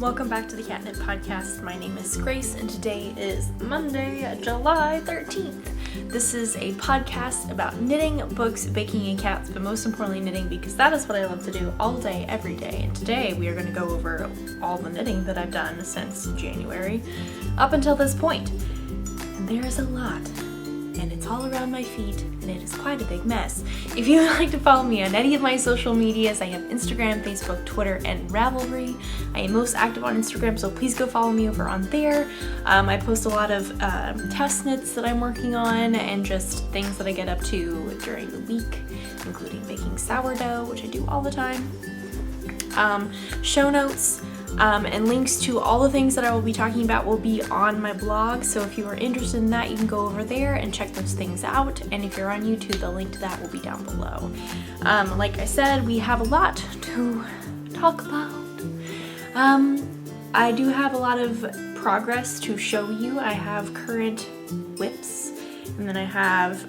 Welcome back to the Catnip Podcast. My name is Grace and today is Monday, July 13th. This is a podcast about knitting, books, baking, and cats, but most importantly knitting because that is what I love to do all day, every day. And today we are going to go over all the knitting that I've done since January up until this point. And there's a lot. And it's all around my feet, and it is quite a big mess. If you would like to follow me on any of my social medias, I have Instagram, Facebook, Twitter, and Ravelry. I am most active on Instagram, so please go follow me over on there. I post a lot of test knits that I'm working on, and just things that I get up to during the week, including baking sourdough, which I do all the time. Show notes. And links to all the things that I will be talking about will be on my blog, so if you are interested in that, you can go over there and check those things out, and if you're on YouTube, the link to that will be down below. Like I said, we have a lot to talk about. I do have a lot of progress to show you. I have current whips, and then I have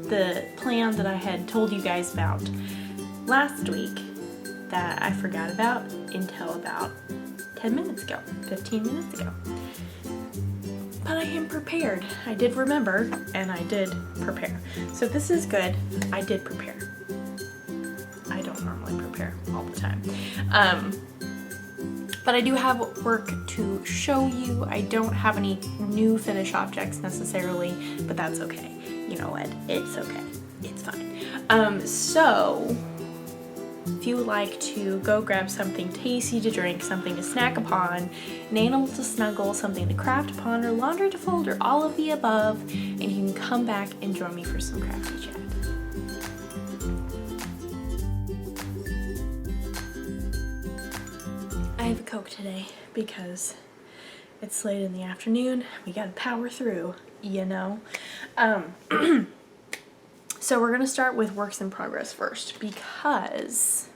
the plan that I had told you guys about last week that I forgot about until about 10 minutes ago, 15 minutes ago. But I am prepared. I did remember, and I did prepare. So this is good. I did prepare. I don't normally prepare all the time. But I do have work to show you. I don't have any new finished objects necessarily, but that's okay. You know what? It's okay. It's fine. So if you would like to go grab something tasty to drink, something to snack upon, an animal to snuggle, something to craft upon, or laundry to fold, or all of the above, and you can come back and join me for some crafty chat. I have a Coke today because it's late in the afternoon. We gotta power through, you know? So we're going to start with works in progress first because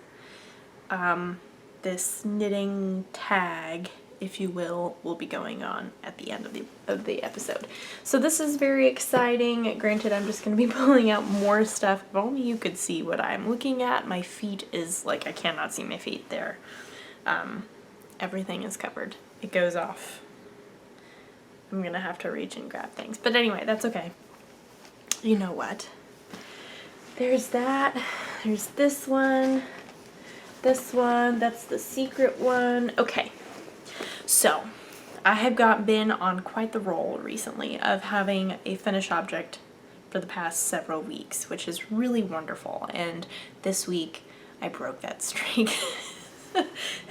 this knitting tag, if you will be going on at the end of the episode. So this is very exciting. Granted, I'm just going to be pulling out more stuff. If only you could see what I'm looking at. My feet is like, I cannot see my feet there. Everything is covered. It goes off. I'm going to have to reach and grab things. But anyway, that's okay. You know what? There's that, there's this one, that's the secret one. Okay, so I have been on quite the roll recently of having a finished object for the past several weeks, which is really wonderful, and this week I broke that streak.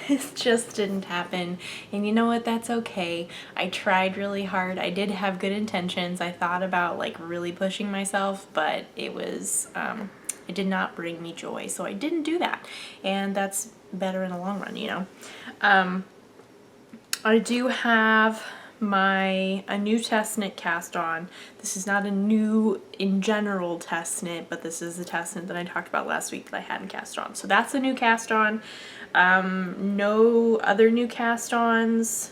It just didn't happen, and you know what, that's okay. I tried really hard. I did have good intentions. I thought about like really pushing myself, but it was it did not bring me joy, so I didn't do that, and that's better in the long run, you know. I do have a new test knit cast on. This is not a new in general test knit, but this is the test knit that I talked about last week that I hadn't cast on. So that's a new cast on. No other new cast ons,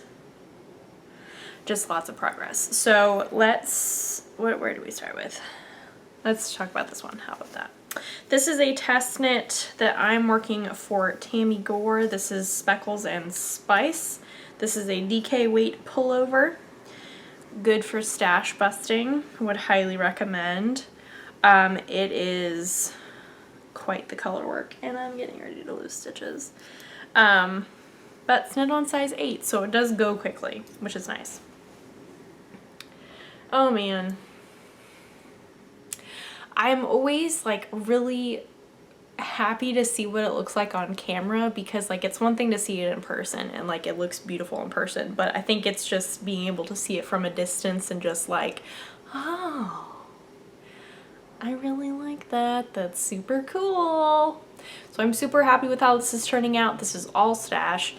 just lots of progress. So where do we start with? Let's talk about this one. How about that? This is a test knit that I'm working for Tammy Gore. This is Speckles and Spice. This is a DK weight pullover. Good for stash busting. Would highly recommend. It is quite the color work, and I'm getting ready to lose stitches. But it's knit on size 8, so it does go quickly, which is nice. Oh man. I'm always like really happy to see what it looks like on camera, because like it's one thing to see it in person and like it looks beautiful in person, but I think it's just being able to see it from a distance and just like, oh, I really like that. That's super cool. So I'm super happy with how this is turning out. This is all stash.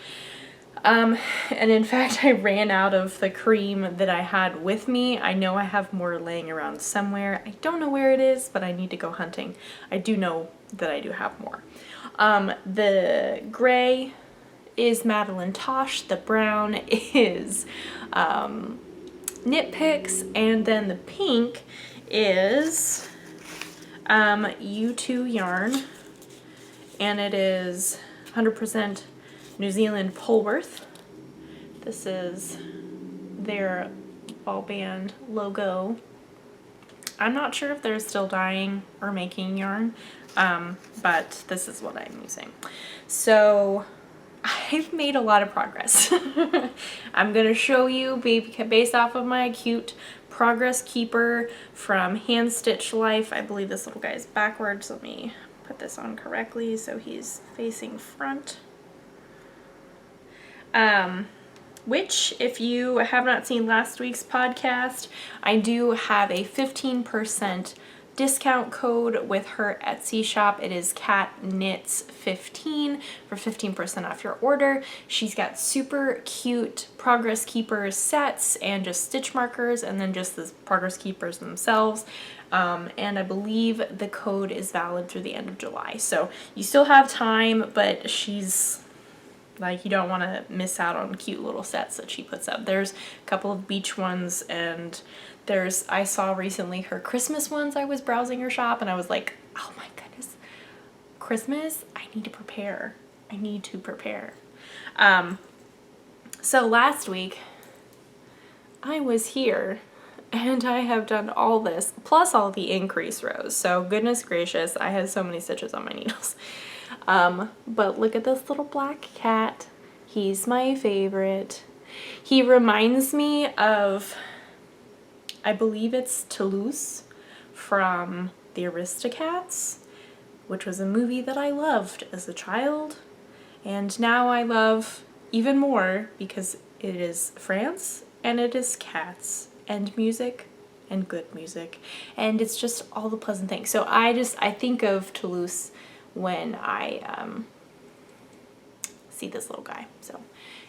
And in fact, I ran out of the cream that I had with me. I know I have more laying around somewhere. I don't know where it is, but I need to go hunting. I do know that I do have more. The gray is Madeline Tosh. The brown is Knit Picks. And then the pink is U2 yarn. And it is 100% New Zealand Polworth. This is their ball band logo. I'm not sure if they're still dyeing or making yarn, but this is what I'm using. So I've made a lot of progress. I'm gonna show you based off of my cute progress keeper from Hand Stitch Life. I believe this little guy is backwards. Let me put this on correctly so he's facing front. Which, if you have not seen last week's podcast, I do have a 15% discount code with her Etsy shop. It is CatKnits15 for 15% off your order. She's got super cute Progress Keepers sets and just stitch markers, and then just the Progress Keepers themselves. And I believe the code is valid through the end of July. So you still have time, but she's like, you don't want to miss out on cute little sets that she puts up. There's a couple of beach ones, and I saw recently her Christmas ones. I was browsing her shop and I was like, oh my goodness, Christmas, I need to prepare. So last week I was here and I have done all this plus all the increase rows. So goodness gracious, I had so many stitches on my needles. But look at this little black cat. He's my favorite. He reminds me of, I believe it's Toulouse from the Aristocats, which was a movie that I loved as a child, and now I love even more because it is France and it is cats and music and good music, and it's just all the pleasant things. So I think of Toulouse when I see this little guy. So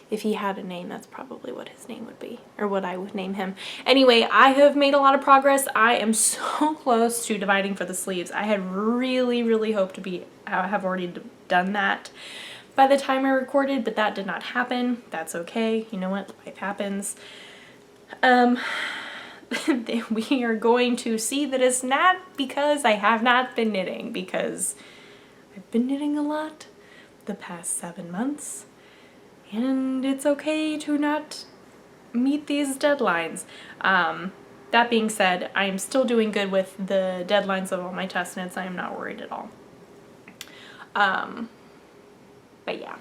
if he had a name, that's probably what his name would be, or what I would name him. Anyway, I have made a lot of progress. I am so close to dividing for the sleeves. I had really hoped to have already done that by the time I recorded, but that did not happen. That's okay. You know what? Life happens. We are going to see that it's not because I have not been knitting, because I've been knitting a lot the past 7 months, and it's okay to not meet these deadlines. That being said, I am still doing good with the deadlines of all my test knits. I am not worried at all. But yeah,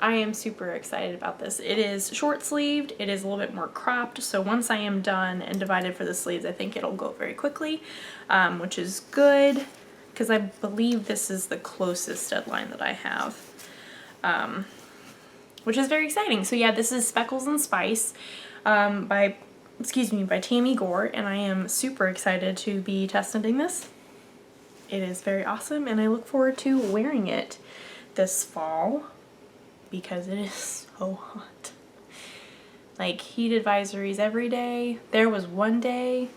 I am super excited about this. It is short sleeved, it is a little bit more cropped, so once I am done and divided for the sleeves, I think it'll go very quickly, which is good, because I believe this is the closest deadline that I have, which is very exciting. So yeah, this is Speckles and Spice by Tammy Gore, and I am super excited to be test knitting this. It is very awesome, and I look forward to wearing it this fall because it is so hot. Like, heat advisories every day. There was one day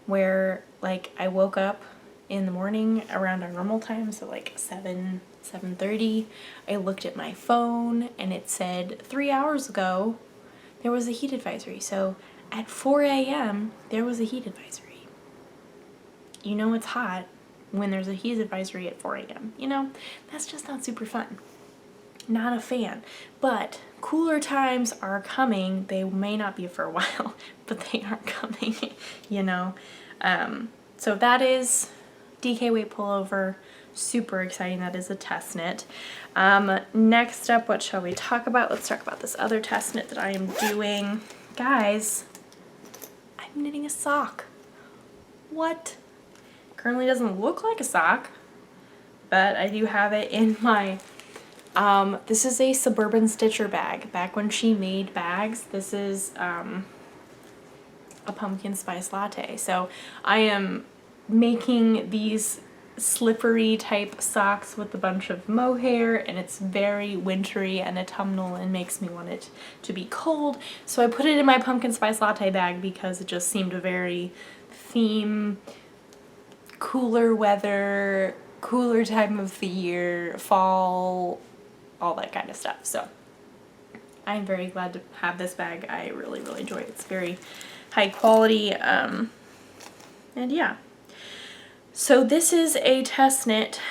where, like, I woke up in the morning around our normal time, so like 7:30. I looked at my phone and it said 3 hours ago there was a heat advisory. So at 4 a.m. there was a heat advisory. You know it's hot when there's a heat advisory at 4 a.m. You know, that's just not super fun. Not a fan. But cooler times are coming. They may not be for a while, but they are coming, you know. So that is DK weight pullover. Super exciting. That is a test knit. Next up, what shall we talk about? Let's talk about this other test knit that I am doing. Guys, I'm knitting a sock. What? Currently doesn't look like a sock, but I do have it in my this is a Suburban Stitcher bag. Back when she made bags, this is a pumpkin spice latte. So I am making these slippery type socks with a bunch of mohair, and it's very wintry and autumnal and makes me want it to be cold. So I put it in my pumpkin spice latte bag because it just seemed a very theme, cooler weather, cooler time of the year, fall, all that kind of stuff. So I'm very glad to have this bag. I really enjoy it. It's very high quality, and yeah. So this is a test knit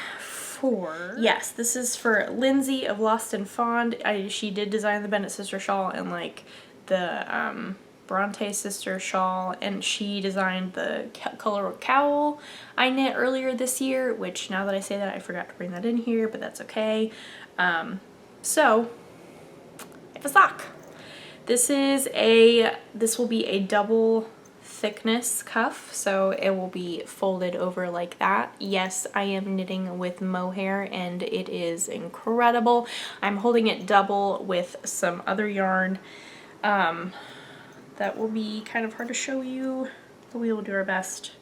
for... Yes, this is for Lindsay of Lost and Fond. She did design the Bennett sister shawl and like the Bronte sister shawl, and she designed the color cowl I knit earlier this year, which now that I say that, I forgot to bring that in here, but that's okay. So I have a sock. This will be a double thickness cuff, so it will be folded over like that. Yes, I am knitting with mohair and it is incredible. I'm holding it double with some other yarn. That will be kind of hard to show you, but we will do our best.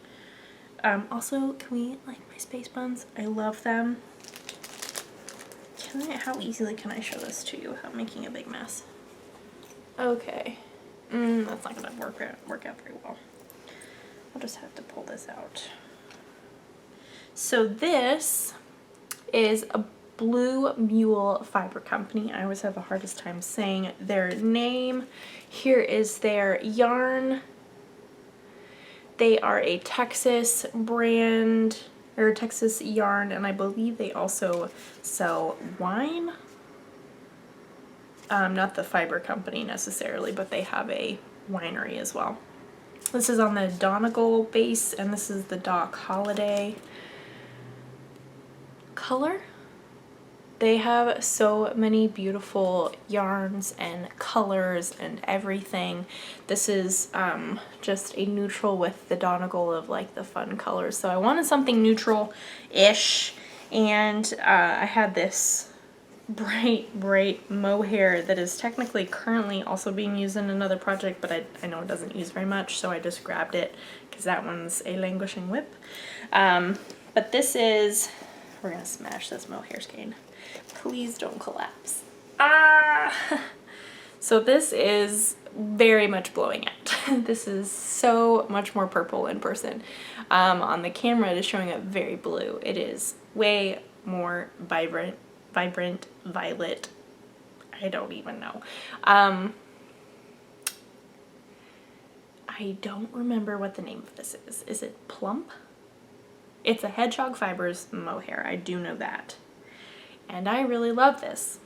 Also, can we like my space buns? I love them. How easily can I show this to you without making a big mess? Okay. That's not gonna work out very well. I'll just have to pull this out. So this is a Blue Mule Fiber Company. I always have the hardest time saying their name. Here is their yarn. They are a Texas brand, or Texas yarn, and I believe they also sell wine. Not the fiber company necessarily, but they have a winery as well. This is on the Donegal base, and this is the Doc Holiday color. They have so many beautiful yarns and colors and everything. This is just a neutral with the Donegal of like the fun colors. So I wanted something neutral-ish, and I had this bright mohair that is technically currently also being used in another project, but I know it doesn't use very much, so I just grabbed it because that one's a languishing whip. But this is, we're gonna smash this mohair skein. Please don't collapse. So this is very much blowing out. This is so much more purple in person. On the camera it is showing up very blue. It is way more vibrant, violet. I don't even know. I don't remember what the name of this is. Is it Plump? It's a Hedgehog Fibers mohair. I do know that. And I really love this.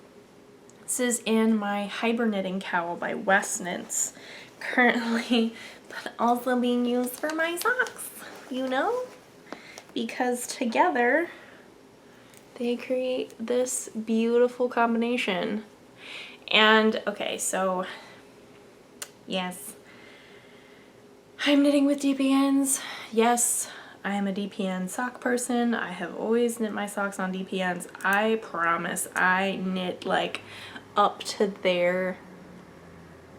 This is in my Hyper Knitting Cowl by West Knits currently, but also being used for my socks, you know? Because together they create this beautiful combination. And okay, so yes, I'm knitting with DPNs. Yes, I am a DPN sock person. I have always knit my socks on DPNs. I promise I knit like up to there.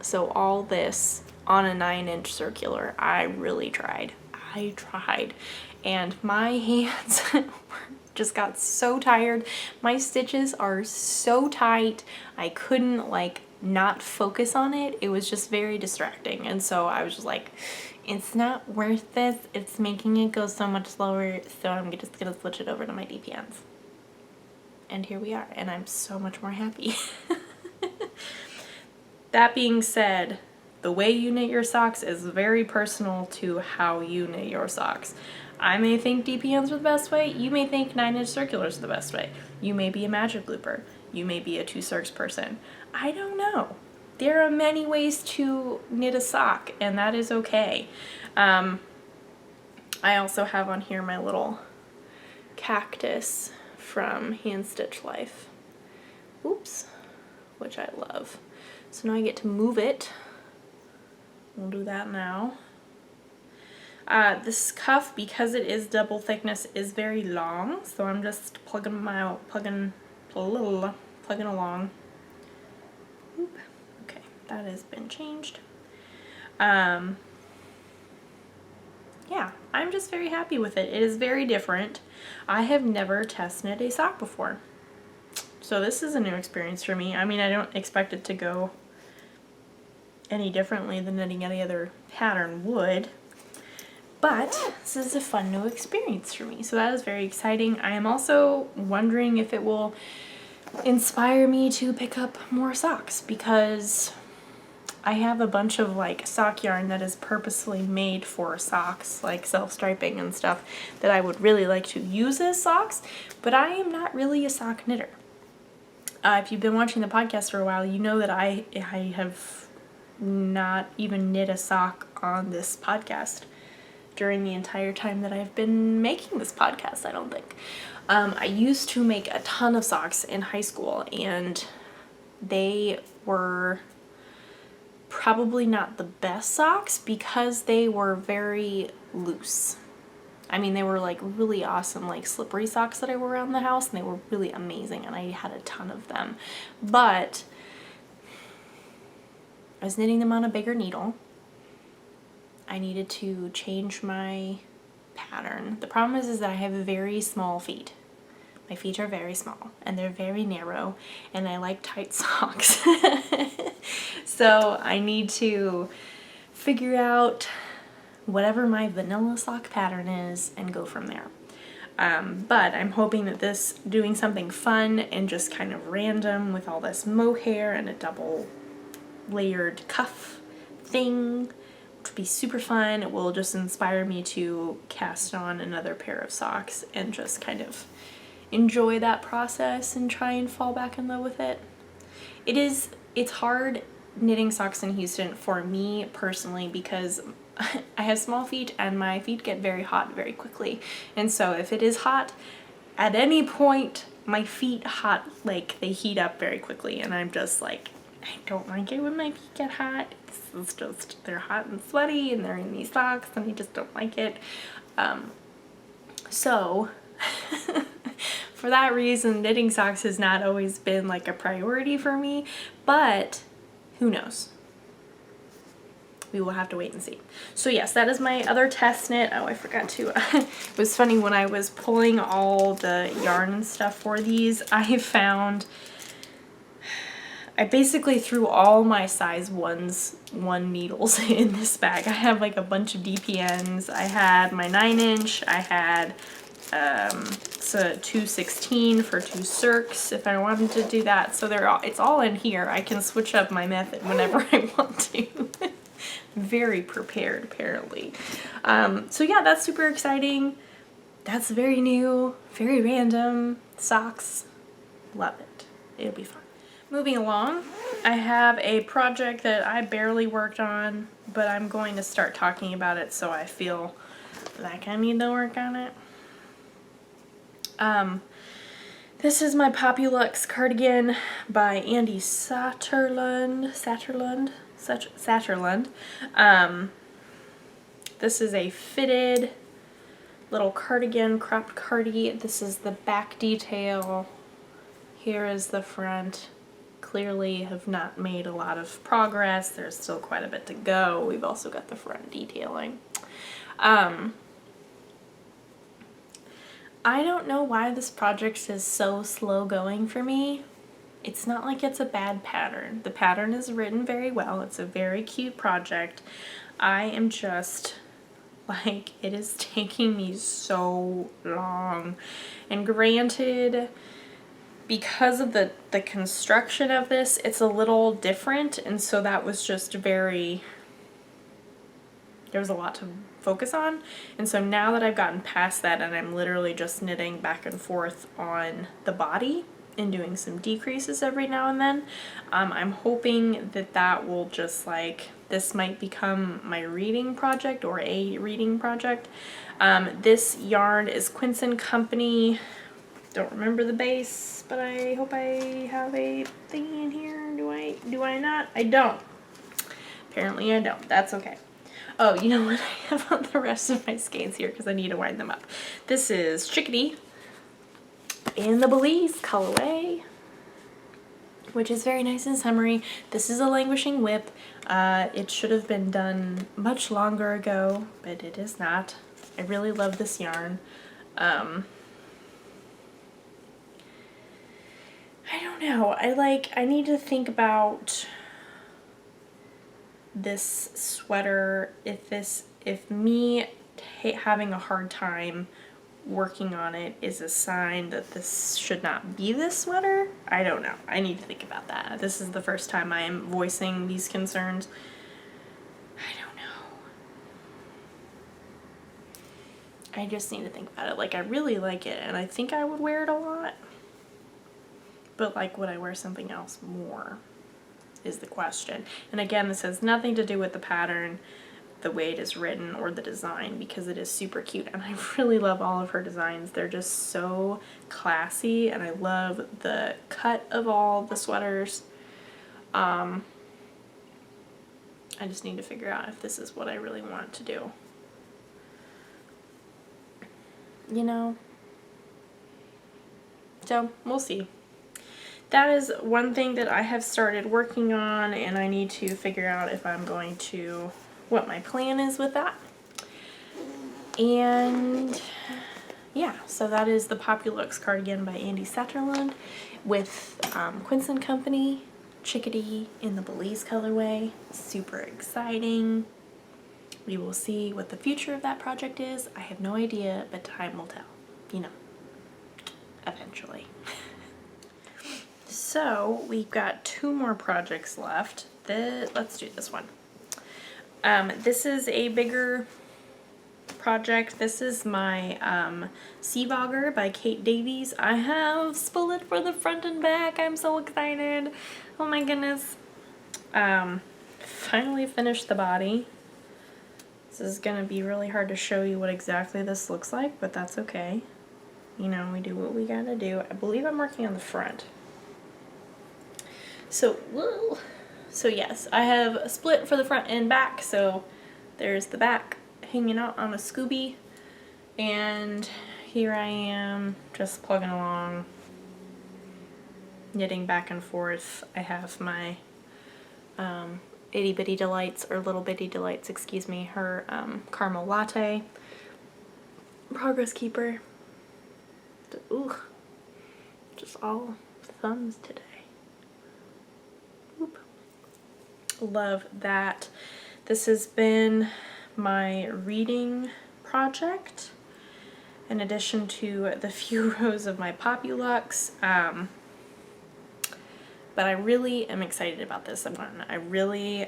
So all this on a 9-inch circular. I really tried. I tried. And my hands just got so tired. My stitches are so tight. I couldn't like not focus on it. It was just very distracting. And so I was just like, it's not worth this. It's making it go so much slower. So I'm just gonna switch it over to my DPNs. And here we are. And I'm so much more happy. That being said, the way you knit your socks is very personal to how you knit your socks. I may think DPNs are the best way. You may think 9-inch circulars are the best way. You may be a magic looper. You may be a 2-circs person. I don't know. There are many ways to knit a sock, and that is okay. I also have on here my little cactus from Hand Stitch Life. Oops, which I love. So now I get to move it. We'll do that now. This cuff, because it is double thickness, is very long, so I'm just plugging along. Oop. Okay, that has been changed. Yeah, I'm just very happy with it. It is very different. I have never test knit a sock before, so this is a new experience for me. I mean, I don't expect it to go any differently than knitting any other pattern would, but this is a fun new experience for me, so that is very exciting. I am also wondering if it will inspire me to pick up more socks, because I have a bunch of like sock yarn that is purposely made for socks, like self-striping and stuff, that I would really like to use as socks, but I am not really a sock knitter. If you've been watching the podcast for a while, you know that I have not even knit a sock on this podcast during the entire time that I've been making this podcast, I don't think. I used to make a ton of socks in high school, and they were probably not the best socks because they were very loose. I mean, they were like really awesome, like slippery socks that I wore around the house, and they were really amazing, and I had a ton of them. But I was knitting them on a bigger needle. I needed to change my pattern. The problem is that I have very small feet. My feet are very small and they're very narrow, and I like tight socks. So I need to figure out whatever my vanilla sock pattern is and go from there. But I'm hoping that this, doing something fun and just kind of random with all this mohair and a double layered cuff thing, which would be super fun. It will just inspire me to cast on another pair of socks and just kind of enjoy that process and try and fall back in love with it. It's hard knitting socks in Houston for me personally because I have small feet and my feet get very hot very quickly. And so if it is hot, at any point my feet like they heat up very quickly, and I'm just like, I don't like it when my feet get hot. It's just, they're hot and sweaty and they're in these socks and I just don't like it. So for that reason, knitting socks has not always been like a priority for me, but who knows? We will have to wait and see. So yes, that is my other test knit. Oh, I forgot to, it was funny when I was pulling all the yarn and stuff for these, I basically threw all my size 1 needles in this bag. I have like a bunch of DPNs. I had my 9-inch, I had so 216 for 2 circs if I wanted to do that. So it's all in here. I can switch up my method whenever I want to. Very prepared, apparently. So yeah, that's super exciting. That's very new, very random. Socks, love it. It'll be fun. Moving along, I have a project that I barely worked on, but I'm going to start talking about it, so I feel like I need to work on it. This is my Populux cardigan by Andy Satterlund. This is a fitted little cardigan, cropped cardi. This is the back detail. Here is the front. Clearly have not made a lot of progress. There's still quite a bit to go. We've also got the front detailing. I don't know why this project is so slow going for me. It's not like it's a bad pattern. The pattern is written very well. It's a very cute project. I am just like, it is taking me so long. And granted, because of the construction of this, it's a little different, and so that was just there was a lot to focus on. And so now that I've gotten past that and I'm literally just knitting back and forth on the body and doing some decreases every now and then, I'm hoping that will just like, this might become my reading project or a reading project. This yarn is Quince & Company. Don't remember the base, but I hope I have a thing in here. Do I not? I don't. Apparently I don't. That's okay. Oh, you know what? I have on the rest of my skeins here because I need to wind them up. This is Chickadee in the Belize colorway, which is very nice and summery. This is a languishing whip. It should have been done much longer ago, but it is not. I really love this yarn. I don't know. I need to think about this sweater, if me having a hard time working on it is a sign that this should not be this sweater. I don't know. I need to think about that. This is the first time I am voicing these concerns. I don't know. I just need to think about it. Like, I really like it, and I think I would wear it a lot. But, like, would I wear something else more is the question. And again, this has nothing to do with the pattern, the way it is written, or the design, because it is super cute. And I really love all of her designs. They're just so classy, and I love the cut of all the sweaters. I just need to figure out if this is what I really want to do. You know? So, we'll see. That is one thing that I have started working on, and I need to figure out if I'm going to, what my plan is with that. And yeah, so that is the Populux cardigan by Andy Satterlund with Quince & Company, Chickadee in the Belize colorway. Super exciting. We will see what the future of that project is. I have no idea, but time will tell, you know, eventually. So we've got 2 more projects left. Let's do this one. This is a bigger project. This is my Sea Bogger by Kate Davies. I have split for the front and back. I'm so excited. Oh my goodness. Finally finished the body. This is gonna be really hard to show you what exactly this looks like, but that's okay. You know, we do what we gotta do. I believe I'm working on the front. So, whoa. So yes, I have a split for the front and back. So there's the back hanging out on a Scooby, and here I am just plugging along, knitting back and forth. I have my Itty Bitty Delights, or Little Bitty Delights, excuse me, her caramel latte progress keeper. Ooh, just all thumbs today. Oop. Love that. This has been my reading project in addition to the few rows of my Populux. But I really am excited about this one. I really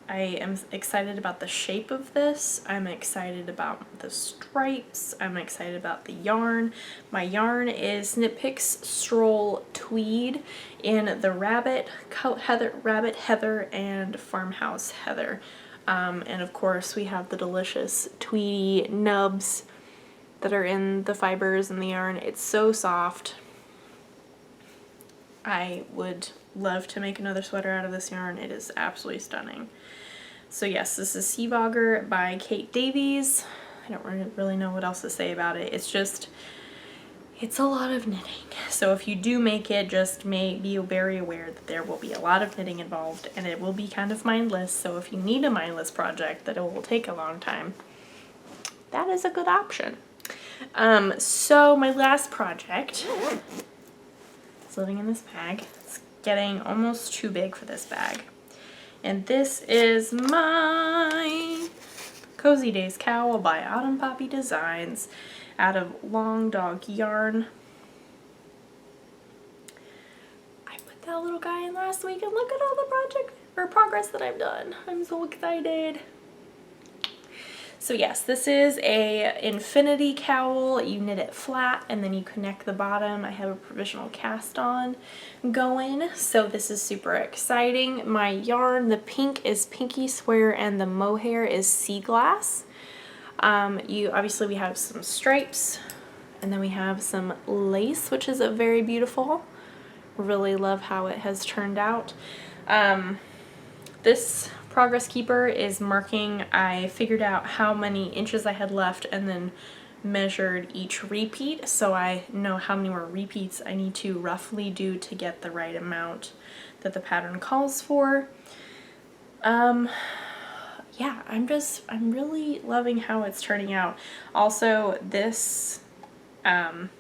I am excited about the shape of this. I'm excited about the stripes. I'm excited about the yarn. My yarn is Knitpicks Stroll Tweed in the Rabbit Heather, and Farmhouse Heather. And of course we have the delicious tweedy nubs that are in the fibers and the yarn. It's so soft. I would love to make another sweater out of this yarn. It is absolutely stunning. So yes, this is Sea Bogger by Kate Davies. I don't really know what else to say about it. It's just, it's a lot of knitting. So if you do make it, just be very aware that there will be a lot of knitting involved, and it will be kind of mindless. So if you need a mindless project that it will take a long time, that is a good option. So my last project is living in this bag. It's getting almost too big for this bag. And this is my Cozy Days Cowl by Autumn Poppy Designs out of Long Dog Yarn. I put that little guy in last week, and look at all the progress that I've done. I'm so excited. So yes, this is a infinity cowl. You knit it flat and then you connect the bottom. I have a provisional cast on going, so this is super exciting. My yarn, the pink is Pinky Swear and the mohair is Sea Glass. Obviously we have some stripes, and then we have some lace, which is very beautiful. Really love how it has turned out. This progress keeper is marking, I figured out how many inches I had left and then measured each repeat, so I know how many more repeats I need to roughly do to get the right amount that the pattern calls for. Yeah, I'm really loving how it's turning out. Also, this, side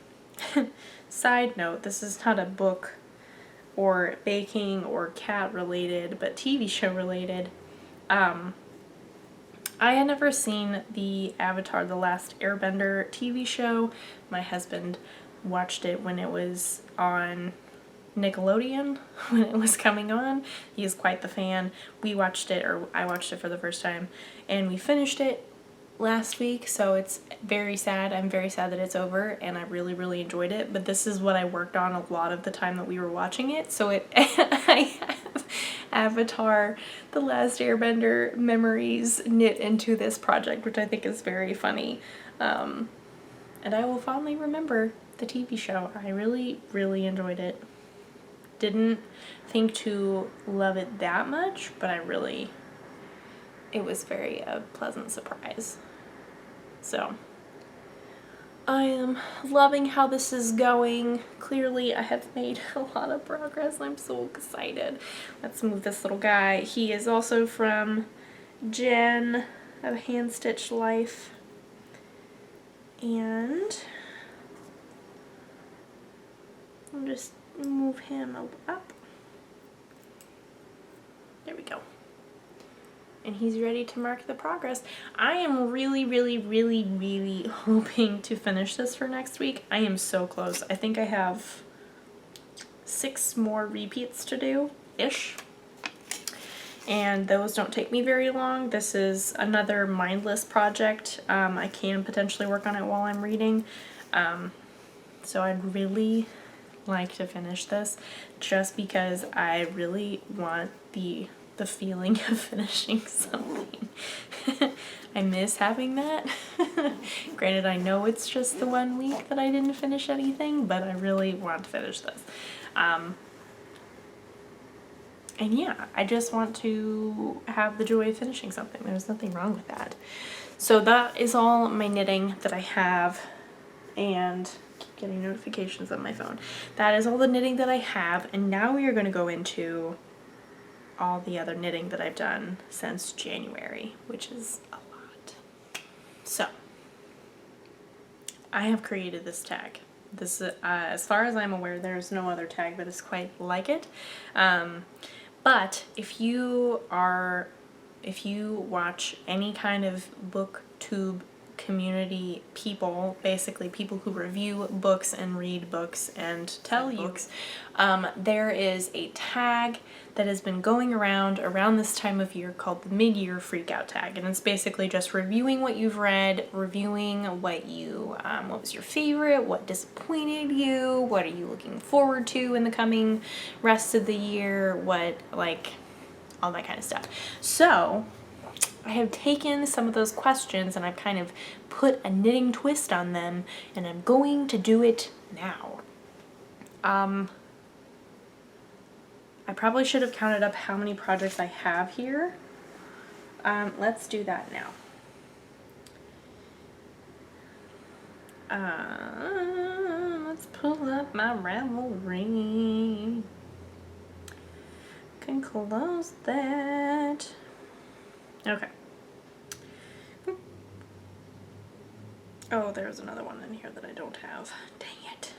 note, this is not a book or baking or cat related, but TV show related. I had never seen the Avatar: The Last Airbender TV show. My husband watched it when it was on Nickelodeon, when it was coming on. He is quite the fan. We watched it, or I watched it for the first time, and we finished it last week, so it's very sad. I'm very sad that it's over, and I really, really enjoyed it, but this is what I worked on a lot of the time that we were watching it, so I have Avatar: The Last Airbender memories knit into this project, which I think is very funny. And I will fondly remember the TV show. I really, really enjoyed it. Didn't think to love it that much, but it was very a pleasant surprise. So I am loving how this is going. Clearly I have made a lot of progress. I'm so excited. Let's move this little guy. He is also from Jen of Hand Stitch Life. And I'll just move him up. There we go. And he's ready to mark the progress. I am really, really, really, really hoping to finish this for next week. I am so close. I think I have 6 more repeats to do-ish. And those don't take me very long. This is another mindless project. I can potentially work on it while I'm reading. So I'd really like to finish this just because I really want the feeling of finishing something. I miss having that. Granted, I know it's just the 1 week that I didn't finish anything, but I really want to finish this. And yeah, I just want to have the joy of finishing something. There's nothing wrong with that. So that is all my knitting that I have, and keep getting notifications on my phone. That is all the knitting that I have, and now we are going to go into all the other knitting that I've done since January, which is a lot. So I have created this tag. This as far as I'm aware, there's no other tag that is quite like it. But if you watch any kind of booktube community people, basically people who review books and read books and tell you books, there is a tag that has been going around this time of year called the Mini Freakout Tag, and it's basically just reviewing what you've read, reviewing what was your favorite, what disappointed you, what are you looking forward to in the coming rest of the year, all that kind of stuff. So I have taken some of those questions and I've kind of put a knitting twist on them, and I'm going to do it now. I probably should have counted up how many projects I have here. Let's do that now. Let's pull up my Ravelry. Can close that. Okay. Oh, there's another one in here that I don't have. Dang it.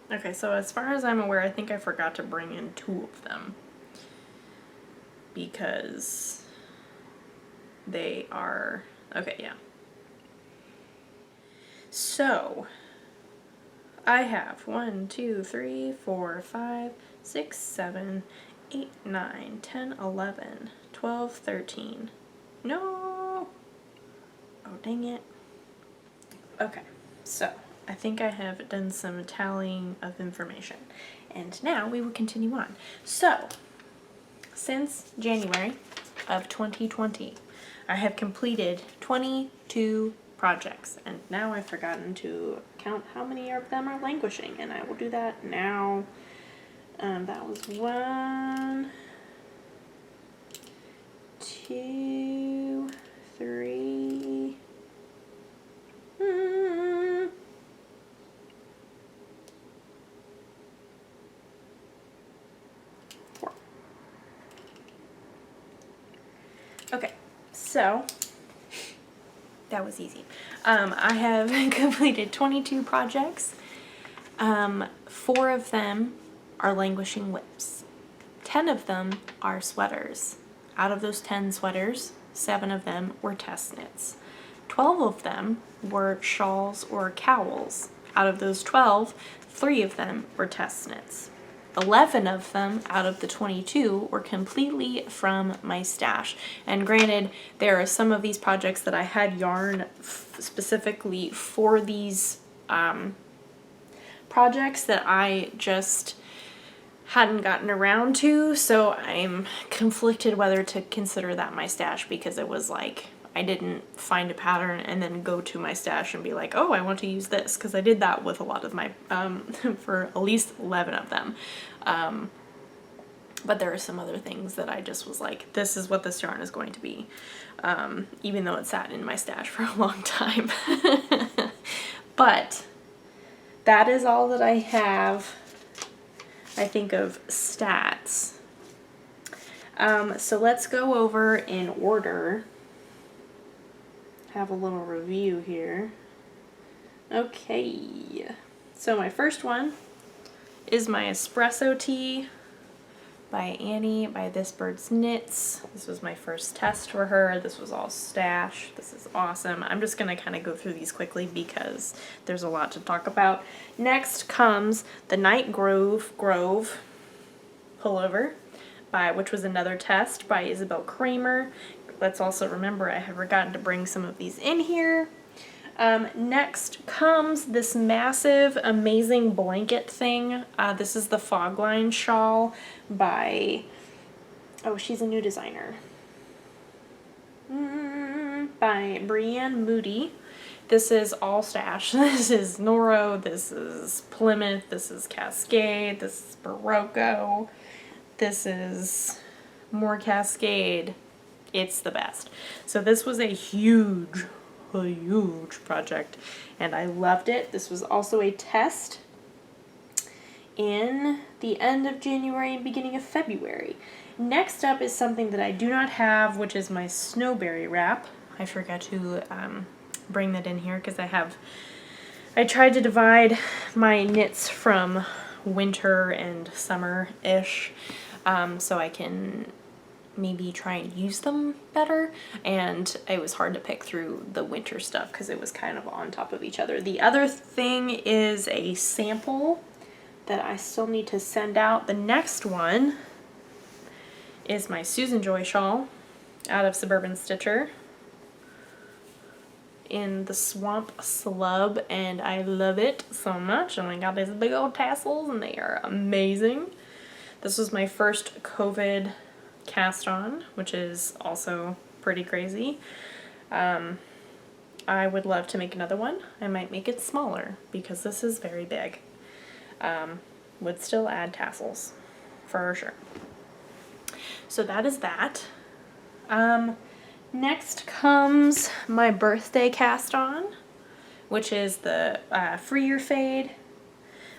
Okay, so as far as I'm aware, I think I forgot to bring in 2 of them because they are, okay, yeah. So I have 1, 2, 3, 4, 5, 6, 7, 8, 9, 10, 11, 12, 13. No! Oh, dang it. Okay, so I think I have done some tallying of information, and now we will continue on. So, since January of 2020, I have completed 22 projects, and now I've forgotten to count how many of them are languishing, and I will do that now. That was 1, 2, 3, 4. Okay, so that was easy. I have completed 22 projects. 4 of them are languishing whips. 10 of them are sweaters. Out of those 10 sweaters, 7 of them were test knits. 12 of them were shawls or cowls. Out of those 12, 3 of them were test knits. 11 of them out of the 22 were completely from my stash. And granted, there are some of these projects that I had yarn specifically for these projects that I just hadn't gotten around to, so I'm conflicted whether to consider that my stash, because it was like I didn't find a pattern and then go to my stash and be like, oh, I want to use this, because I did that with a lot of my, for at least 11 of them. But there are some other things that I just was like, this is what this yarn is going to be, even though it sat in my stash for a long time. But that is all that I have, I think, of stats. So let's go over in order. Have a little review here. Okay, so my first one is my espresso tee by Annie by This Bird's Knits. This was my first test for her. This was all stash. This is awesome. I'm just gonna kind of go through these quickly because there's a lot to talk about. Next comes the Night Grove Pullover, which was another test by Isabel Kramer. Let's also remember I have forgotten to bring some of these in here. Next comes this massive, amazing blanket thing. This is the Line Shawl by, oh, she's a new designer. By Brienne Moody. This is all stash. This is Noro, this is Plymouth, this is Cascade, this is Barocco, this is more Cascade. It's the best. So this was a huge project, and I loved it. This was also a test in the end of January and beginning of February. Next up is something that I do not have, which is my Snowberry wrap. I forgot to bring that in here because I tried to divide my knits from winter and summer-ish, so I can maybe try and use them better, and it was hard to pick through the winter stuff because it was kind of on top of each other. The other thing is a sample that I still need to send out. The next one is my Susan Joy shawl out of Suburban Stitcher in the Swamp Slub, and I love it so much. And I got these big old tassels and they are amazing. This was my first COVID cast on, which is also pretty crazy. I would love to make another one. I might make it smaller because this is very big. Would still add tassels for sure. So that is that. Next comes my birthday cast on, which is the Free Your Fade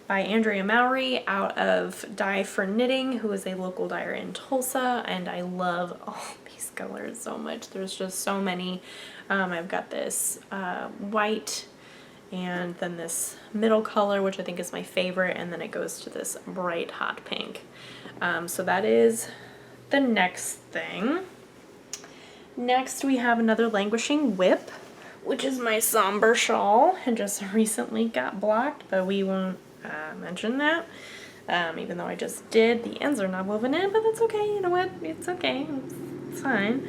by Andrea Mowry out of Dye for Knitting, who is a local dyer in Tulsa, and I love all these colors so much. There's just so many. I've got this white, and then this middle color, which I think is my favorite, and then it goes to this bright hot pink. So that is the next thing. Next we have another Languishing Whip, which is my Somber Shawl. It just recently got blocked, but we won't mention that, even though I just did. The ends are not woven in, but that's okay. You know what? It's okay. It's fine.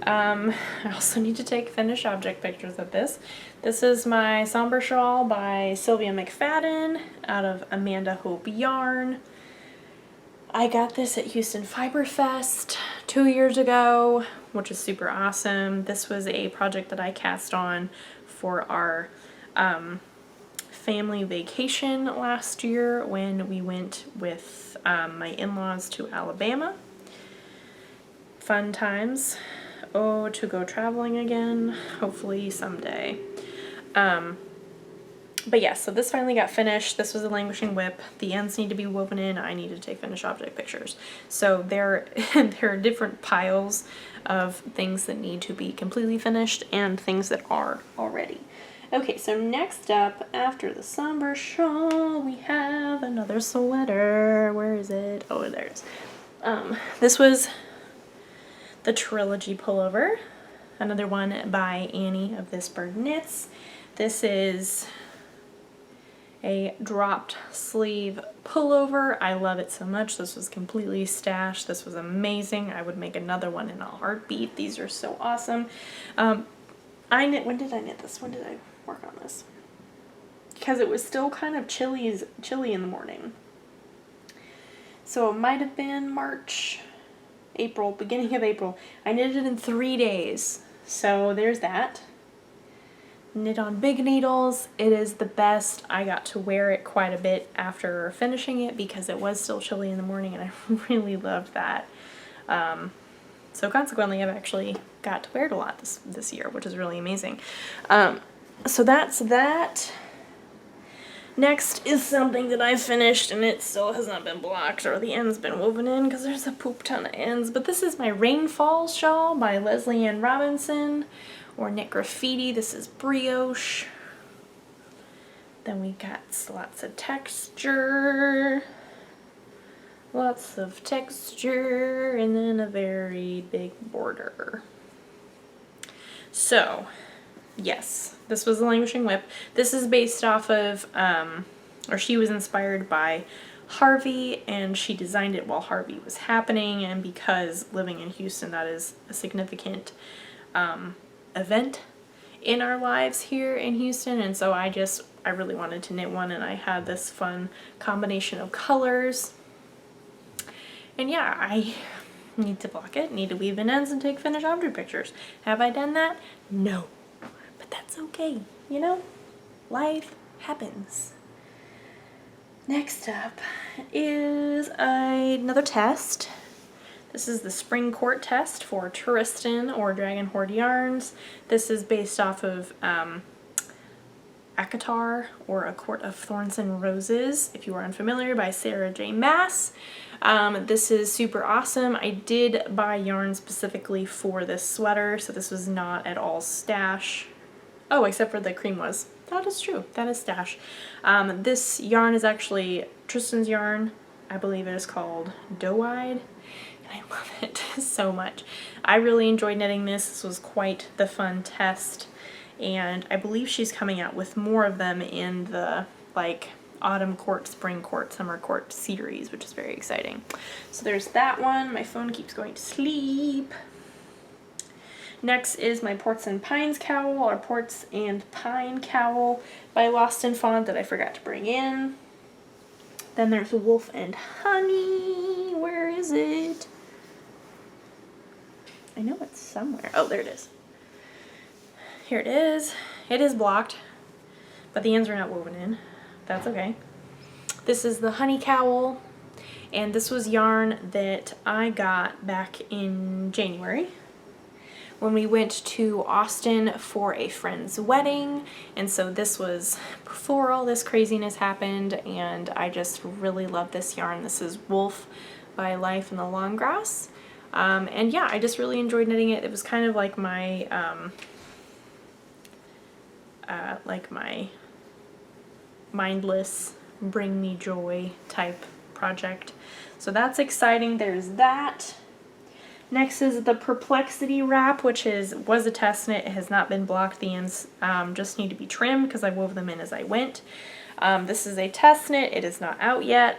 I also need to take finished object pictures of this. This is my Somber Shawl by Sylvia McFadden out of Amanda Hope Yarn. I got this at Houston Fiber Fest 2 years ago, which is super awesome. This was a project that I cast on for our family vacation last year when we went with my in-laws to Alabama. Fun times. Oh, to go traveling again, hopefully someday. But yeah, so this finally got finished. This was a Languishing Whip. The ends need to be woven in. I need to take finished object pictures. So there are different piles of things that need to be completely finished and things that are already. Okay, so next up, after the Somber Shawl, we have another sweater. Where is it? Oh, there it is. This was the Trilogy Pullover, another one by Annie of This Bird Knits. This is a dropped sleeve pullover. I love it so much. This was completely stashed. This was amazing. I would make another one in a heartbeat. These are so awesome. When did I knit this? When did I work on this? Because it was still kind of chilly in the morning. So it might have been March, April, beginning of April. I knitted it in 3 days. So there's that. Knit on big needles. It is the best. I got to wear it quite a bit after finishing it because it was still chilly in the morning, and I really loved that. So consequently, I've actually got to wear it a lot this year, which is really amazing. So that's that. Next is something that I finished, and it still has not been blocked or the end's been woven in because there's a poop ton of ends. But this is my Rainfall shawl by Lesley and Robinson, or Knit Graffiti. This is brioche. Then we got lots of texture. Lots of texture, and then a very big border. So, yes, this was the Languishing Whip. This is based off of, or she was inspired by Harvey, and she designed it while Harvey was happening, and because living in Houston, that is a significant event in our lives here in Houston, and so I really wanted to knit one, and I had this fun combination of colors. And yeah, I need to block it, need to weave in ends, and take finished object pictures. Have I done that? No. But that's okay, you know? Life happens. Next up is another test. This is the Spring Court test for Touristin or Dragon Hoard yarns. This is based off of Akatar, or A Court of Thorns and Roses, if you are unfamiliar, by Sarah J. Maas. This is super awesome. I did buy yarn specifically for this sweater, so this was not at all stash. Oh, except for the cream was. That is true. That is stash. This yarn is actually Tristan's yarn. I believe it is called Doe-Eyed. And I love it so much. I really enjoyed knitting this. This was quite the fun test. And I believe she's coming out with more of them in the autumn court, spring court, summer court series, which is very exciting. So there's that one. My phone keeps going to sleep. Next is my Ports and Pines cowl, or Ports and Pine cowl by Lost and Font that I forgot to bring in. Then there's Wolf and Honey. Where is it? I know it's somewhere. Oh, there it is. Here it is. It is blocked, but the ends are not woven in. That's okay. This is the Honey cowl, and this was yarn that I got back in January when we went to Austin for a friend's wedding, and so this was before all this craziness happened, and I just really love this yarn. This is Wolf by Life in the Long Grass, and yeah, I just really enjoyed knitting it. It was kind of like my mindless, bring me joy type project. So that's exciting. There's that. Next is the Perplexity Wrap, which was a test knit. It has not been blocked. The ends just need to be trimmed because I wove them in as I went. This is a test knit. It is not out yet.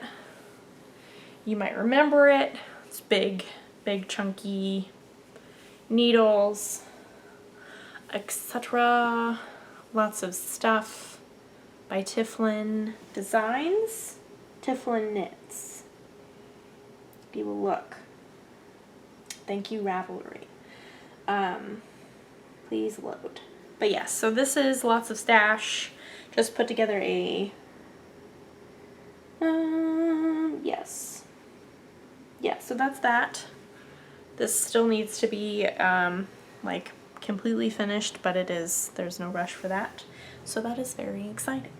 You might remember it. It's big chunky needles, etc. Lots of stuff by Tiflin Designs, Tiflin Knits. If you will look. Thank you, Ravelry. Please load. But yes, so this is lots of stash. Just put together a yes. Yeah, so that's that. This still needs to be completely finished, but there's no rush for that. So that is very exciting.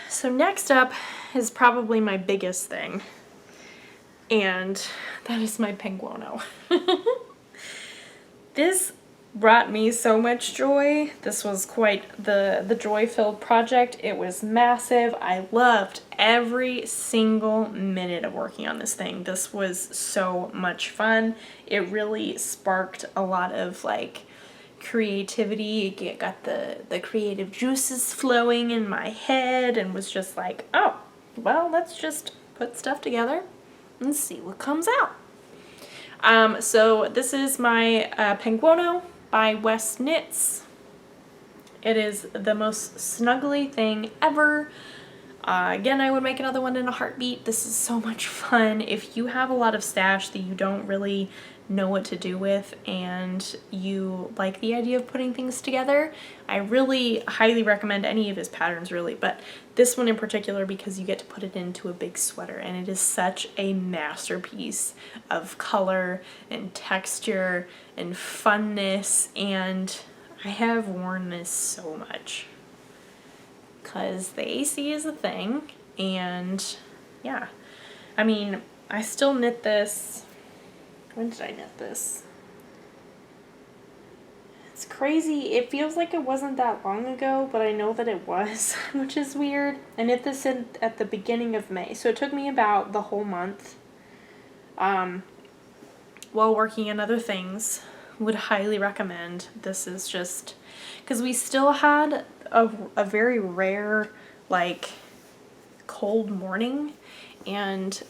So next up is probably my biggest thing, and that is my Penguono. This brought me so much joy. This was quite the joy-filled project. It was massive. I loved every single minute of working on this thing. This was so much fun. It really sparked a lot of like creativity. It got the creative juices flowing in my head and was just like, oh, well, let's just put stuff together and see what comes out. So this is my Penguono by West Knits. It is the most snuggly thing ever. Again, I would make another one in a heartbeat. This is so much fun. If you have a lot of stash that you don't really know what to do with and you like the idea of putting things together, I really highly recommend any of his patterns really, but this one in particular because you get to put it into a big sweater and it is such a masterpiece of color and texture and funness, and I have worn this so much because the AC is a thing. And yeah, I mean, I still knit this. When did I knit this? It's crazy. It feels like it wasn't that long ago, but I know that it was, which is weird. I knit this at the beginning of May, so it took me about the whole month while working on other things. Would highly recommend. This is just because we still had a very rare like cold morning, and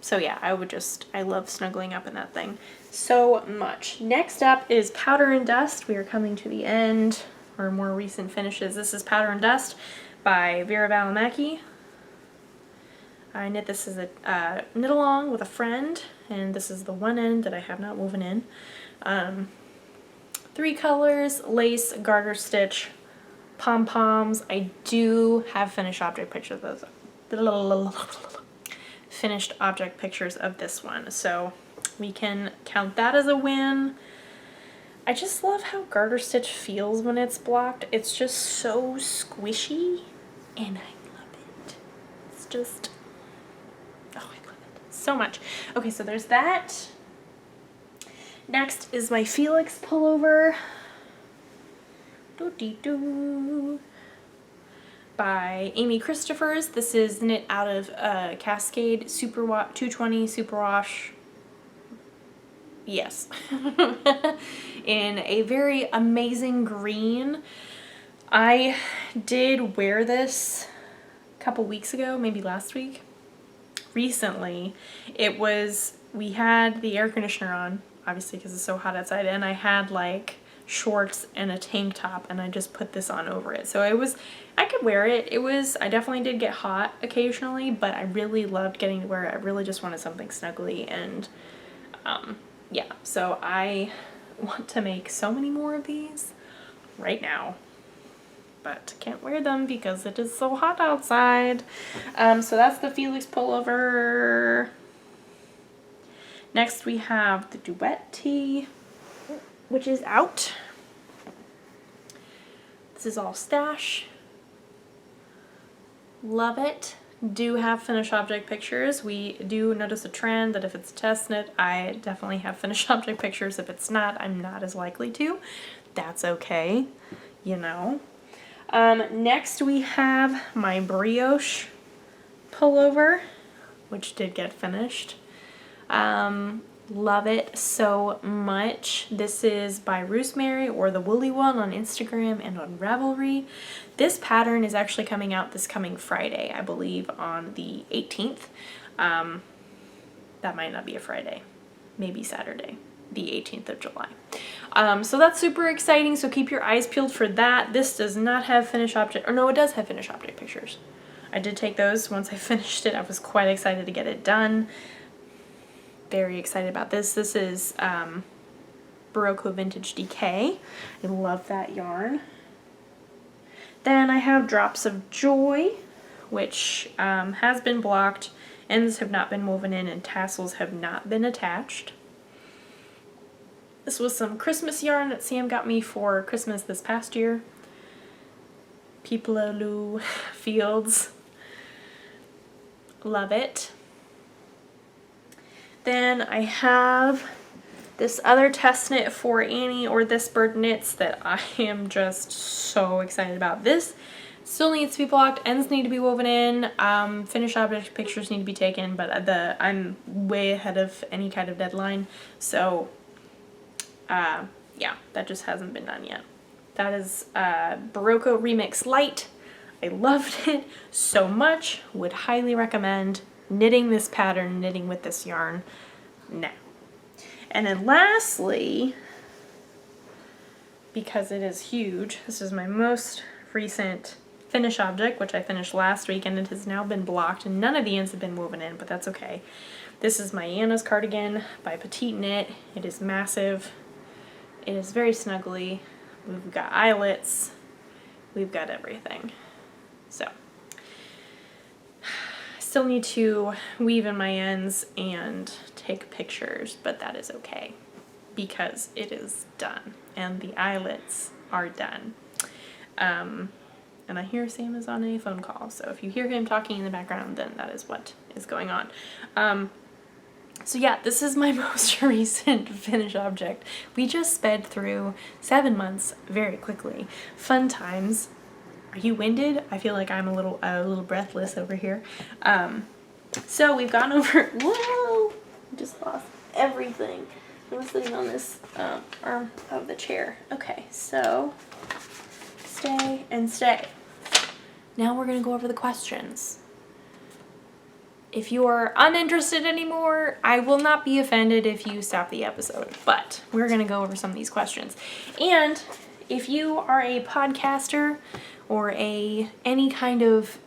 so yeah, I love snuggling up in that thing so much. Next up is Powder and Dust. We are coming to the end, or more recent finishes. This is Powder and Dust by Vera Valimaki. I knit this as a knit along with a friend, and this is the one end that I have not woven in. 3 colors, lace, garter stitch, pom-poms. I do have finished object pictures of those. Finished object pictures of this one, so we can count that as a win. I just love how garter stitch feels when it's blocked. It's just so squishy, and I love it. It's just, oh, I love it so much. Okay, so there's that. Next is my Felix pullover. By Amy Christophers. This is knit out of Cascade 220 Superwash. Yes. In a very amazing green. I did wear this a couple weeks ago, maybe last week. Recently, we had the air conditioner on, obviously because it's so hot outside, and I had like shorts and a tank top, and I just put this on over it. So I could wear it. I definitely did get hot occasionally, but I really loved getting to wear it. I really just wanted something snuggly, and yeah, so I want to make so many more of these right now, but can't wear them because it is so hot outside. So that's the Felix pullover. Next we have the Duet tee, which is out. This is all stash. Love it. Do have finished object pictures. We do notice a trend that if it's test knit, I definitely have finished object pictures. If it's not, I'm not as likely to. That's okay, you know. Next we have my Brioche Pullover, which did get finished. Love it so much. This is by Rosemary, or the Woolly One on Instagram and on Ravelry. This pattern is actually coming out this coming Friday, I believe, on the 18th. That might not be a Friday, maybe Saturday, the 18th of July. So that's super exciting, so keep your eyes peeled for that. This does not have finished object, or no, it does have finished object pictures. I did take those once I finished it. I was quite excited to get it done. Very excited about this. This is Barocco Vintage DK. I love that yarn. Then I have Drops of Joy, which has been blocked, ends have not been woven in, and tassels have not been attached. This was some Christmas yarn that Sam got me for Christmas this past year. Peeplaloo Fields. Love it. Then I have this other test knit for Annie, or This Bird Knits, that I am just so excited about. This still needs to be blocked, ends need to be woven in, finished object pictures need to be taken, but I'm way ahead of any kind of deadline, so yeah, that just hasn't been done yet. That is Barocco Remix Light. I loved it so much, would highly recommend knitting this pattern, knitting with this yarn now. And then lastly, because it is huge, this is my most recent finish object, which I finished last week, and it has now been blocked, and none of the ends have been woven in, but that's okay. This is my Anna's cardigan by Petite Knit. It is massive. It is very snuggly. We've got eyelets. We've got everything. So, still need to weave in my ends and take pictures, but that is okay because it is done and the eyelets are done. And I hear Sam is on a phone call, so if you hear him talking in the background, then that is what is going on. So yeah, this is my most recent finish object. We just sped through 7 months very quickly. Fun times. Are you winded? I feel like I'm a little breathless over here. So we've gone over. Whoa! I just lost everything. I was sitting on this arm of the chair. Okay, so stay and stay. Now we're gonna go over the questions. If you are uninterested anymore, I will not be offended if you stop the episode, but we're gonna go over some of these questions. And if you are a podcaster or any kind of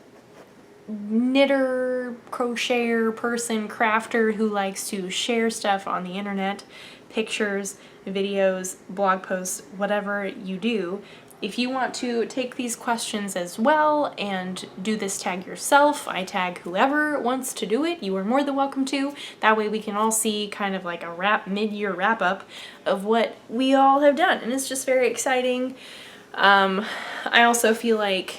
knitter, crocheter person, crafter who likes to share stuff on the internet, pictures, videos, blog posts, whatever you do, if you want to take these questions as well and do this tag yourself, I tag whoever wants to do it, you are more than welcome to. That way we can all see kind of like a mid-year wrap-up of what we all have done, and it's just very exciting. I also feel like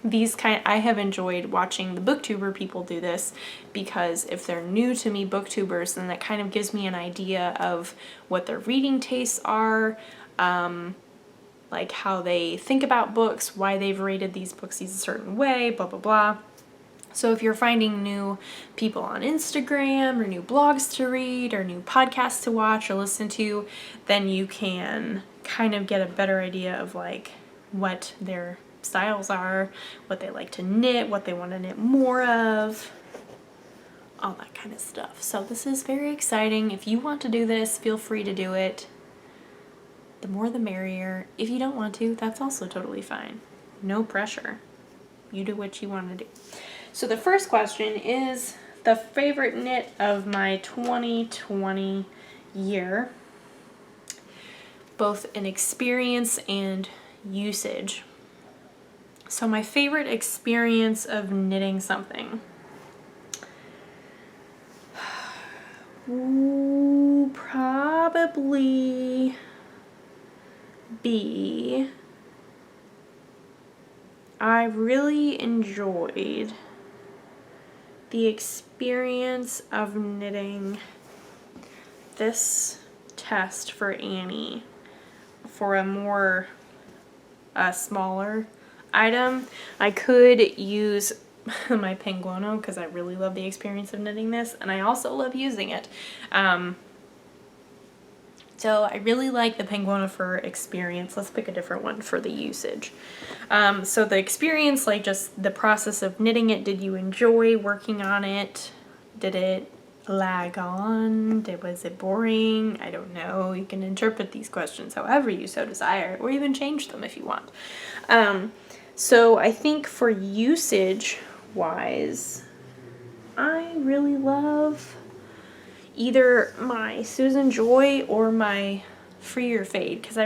I have enjoyed watching the booktuber people do this, because if they're new to me booktubers, then that kind of gives me an idea of what their reading tastes are, like how they think about books, why they've rated these books a certain way, blah, blah, blah. So if you're finding new people on Instagram or new blogs to read or new podcasts to watch or listen to, then you can kind of get a better idea of like what their styles are, what they like to knit, what they want to knit more of, all that kind of stuff. So this is very exciting. If you want to do this, feel free to do it. The more the merrier. If you don't want to, that's also totally fine. No pressure. You do what you want to do. So the first question is the favorite knit of my 2020 year, both in experience and usage. So my favorite experience of knitting something. Ooh, probably be, I really enjoyed the experience of knitting this test for Annie for a more smaller item. I could use my Penguono because I really love the experience of knitting this, and I also love using it. So I really like the Penguono for experience. Let's pick a different one for the usage. So the experience, like just the process of knitting it, did you enjoy working on it? Did it lag on? Was it boring? I don't know. You can interpret these questions however you so desire, or even change them if you want. So I think for usage wise, I really love either my Susan Joy or my Free Your Fade, because I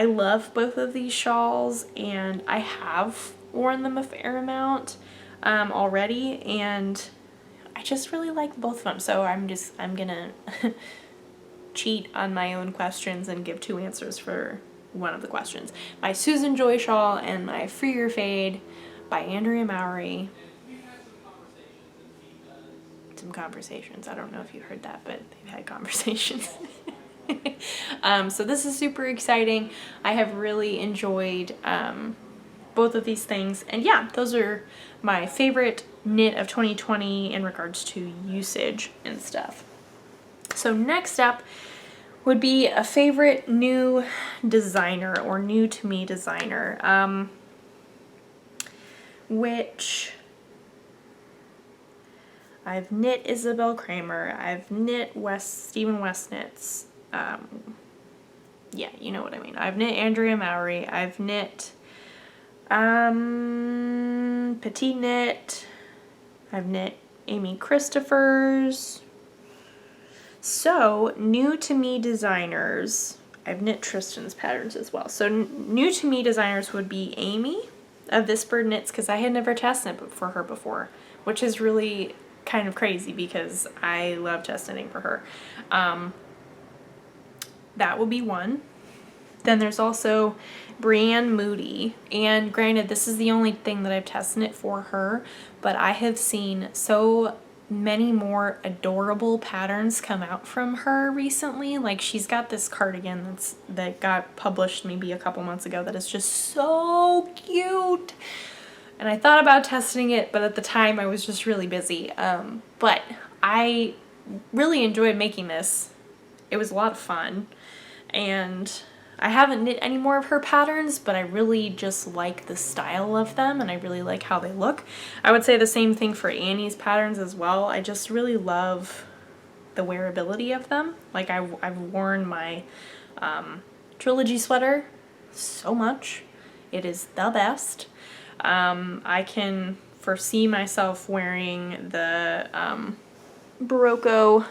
love both of these shawls, and I have worn them a fair amount already, and I just really like both of them. So I'm gonna cheat on my own questions and give two answers for one of the questions. My Susan Joy shawl and my Free Your Fade by Andrea Mowry. some conversations. I don't know if you heard that, but they've had conversations. So this is super exciting. I have really enjoyed both of these things. And yeah, those are my favorite knit of 2020 in regards to usage and stuff. So next up would be a favorite new designer or new to me designer, which I've knit Isabel Kramer, I've knit Stephen West knits, yeah, you know what I mean. I've knit Andrea Mowry, I've knit Petit Knit, I've knit Amy Christophers. So, new to me designers, I've knit Tristan's patterns as well. So, new to me designers would be Amy of This Bird Knits, because I had never test knit for her before, which is really kind of crazy because I love test knitting for her. That would be one. Then there's also Brianne Moody, and granted, this is the only thing that I've test knit for her, but I have seen so many more adorable patterns come out from her recently. Like, she's got this cardigan that got published maybe a couple months ago that is just so cute. And I thought about testing it, but at the time I was just really busy. But I really enjoyed making this. It was a lot of fun. And I haven't knit any more of her patterns, but I really just like the style of them and I really like how they look. I would say the same thing for Annie's patterns as well. I just really love the wearability of them. Like, I've worn my Trilogy sweater so much. It is the best. I can foresee myself wearing the Barocco,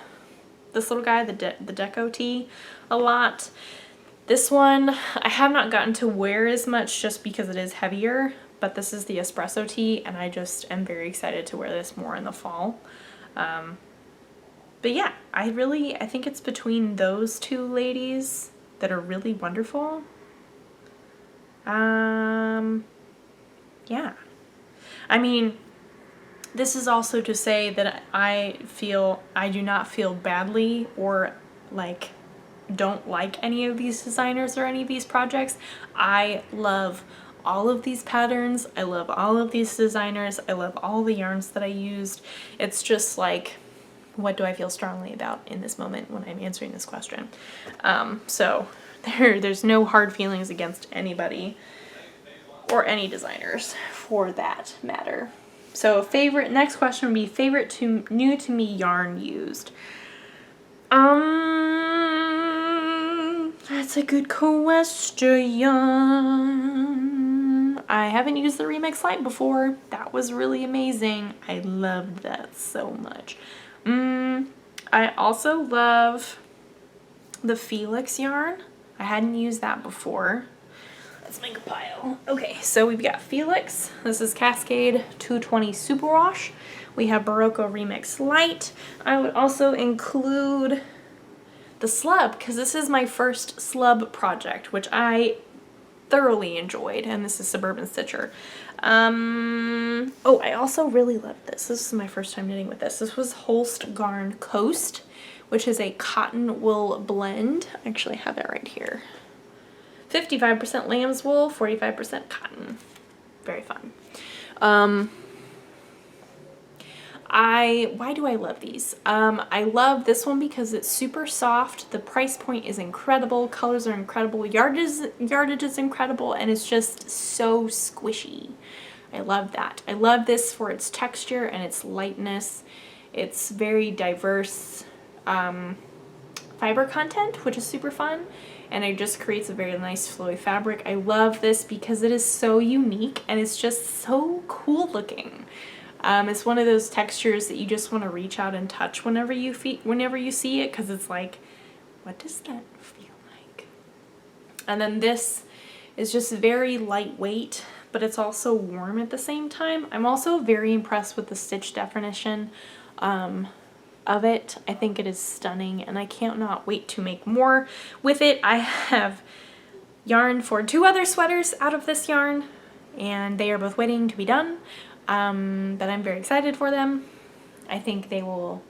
this little guy, the Deco tee, a lot. This one I have not gotten to wear as much just because it is heavier, but this is the espresso tee and I just am very excited to wear this more in the fall. But yeah, I think it's between those two ladies that are really wonderful. Yeah. I mean, this is also to say that I do not feel badly or like don't like any of these designers or any of these projects. I love all of these patterns. I love all of these designers. I love all the yarns that I used. It's just like, what do I feel strongly about in this moment when I'm answering this question? So there's no hard feelings against anybody or any designers for that matter. So next question would be favorite new to me yarn used. That's a good question. I haven't used the Remix Light before. That was really amazing. I loved that so much. I also love the Felix yarn. I hadn't used that before. Let's make a pile. Okay, so we've got Felix. This is Cascade 220 Superwash. We have Barocco Remix Light. I would also include the slub, because this is my first slub project, which I thoroughly enjoyed, and this is Suburban Stitcher. Oh, I also really love this. This is my first time knitting with this. This was Holst Garn Coast, which is a cotton wool blend. I actually have it right here. 55% lamb's wool, 45% cotton. Very fun. Why do I love these? I love this one because it's super soft. The price point is incredible. Colors are incredible. Yardage is incredible, and it's just so squishy. I love that. I love this for its texture and its lightness. It's very diverse fiber content, which is super fun, and it just creates a very nice flowy fabric. I love this because it is so unique and it's just so cool looking. It's one of those textures that you just want to reach out and touch whenever you see it, because it's like, what does that feel like? And then this is just very lightweight, but it's also warm at the same time. I'm also very impressed with the stitch definition of it. I think it is stunning, and I can't not wait to make more with it. I have yarn for 2 other sweaters out of this yarn, and they are both waiting to be done. But I'm very excited for them. I think they will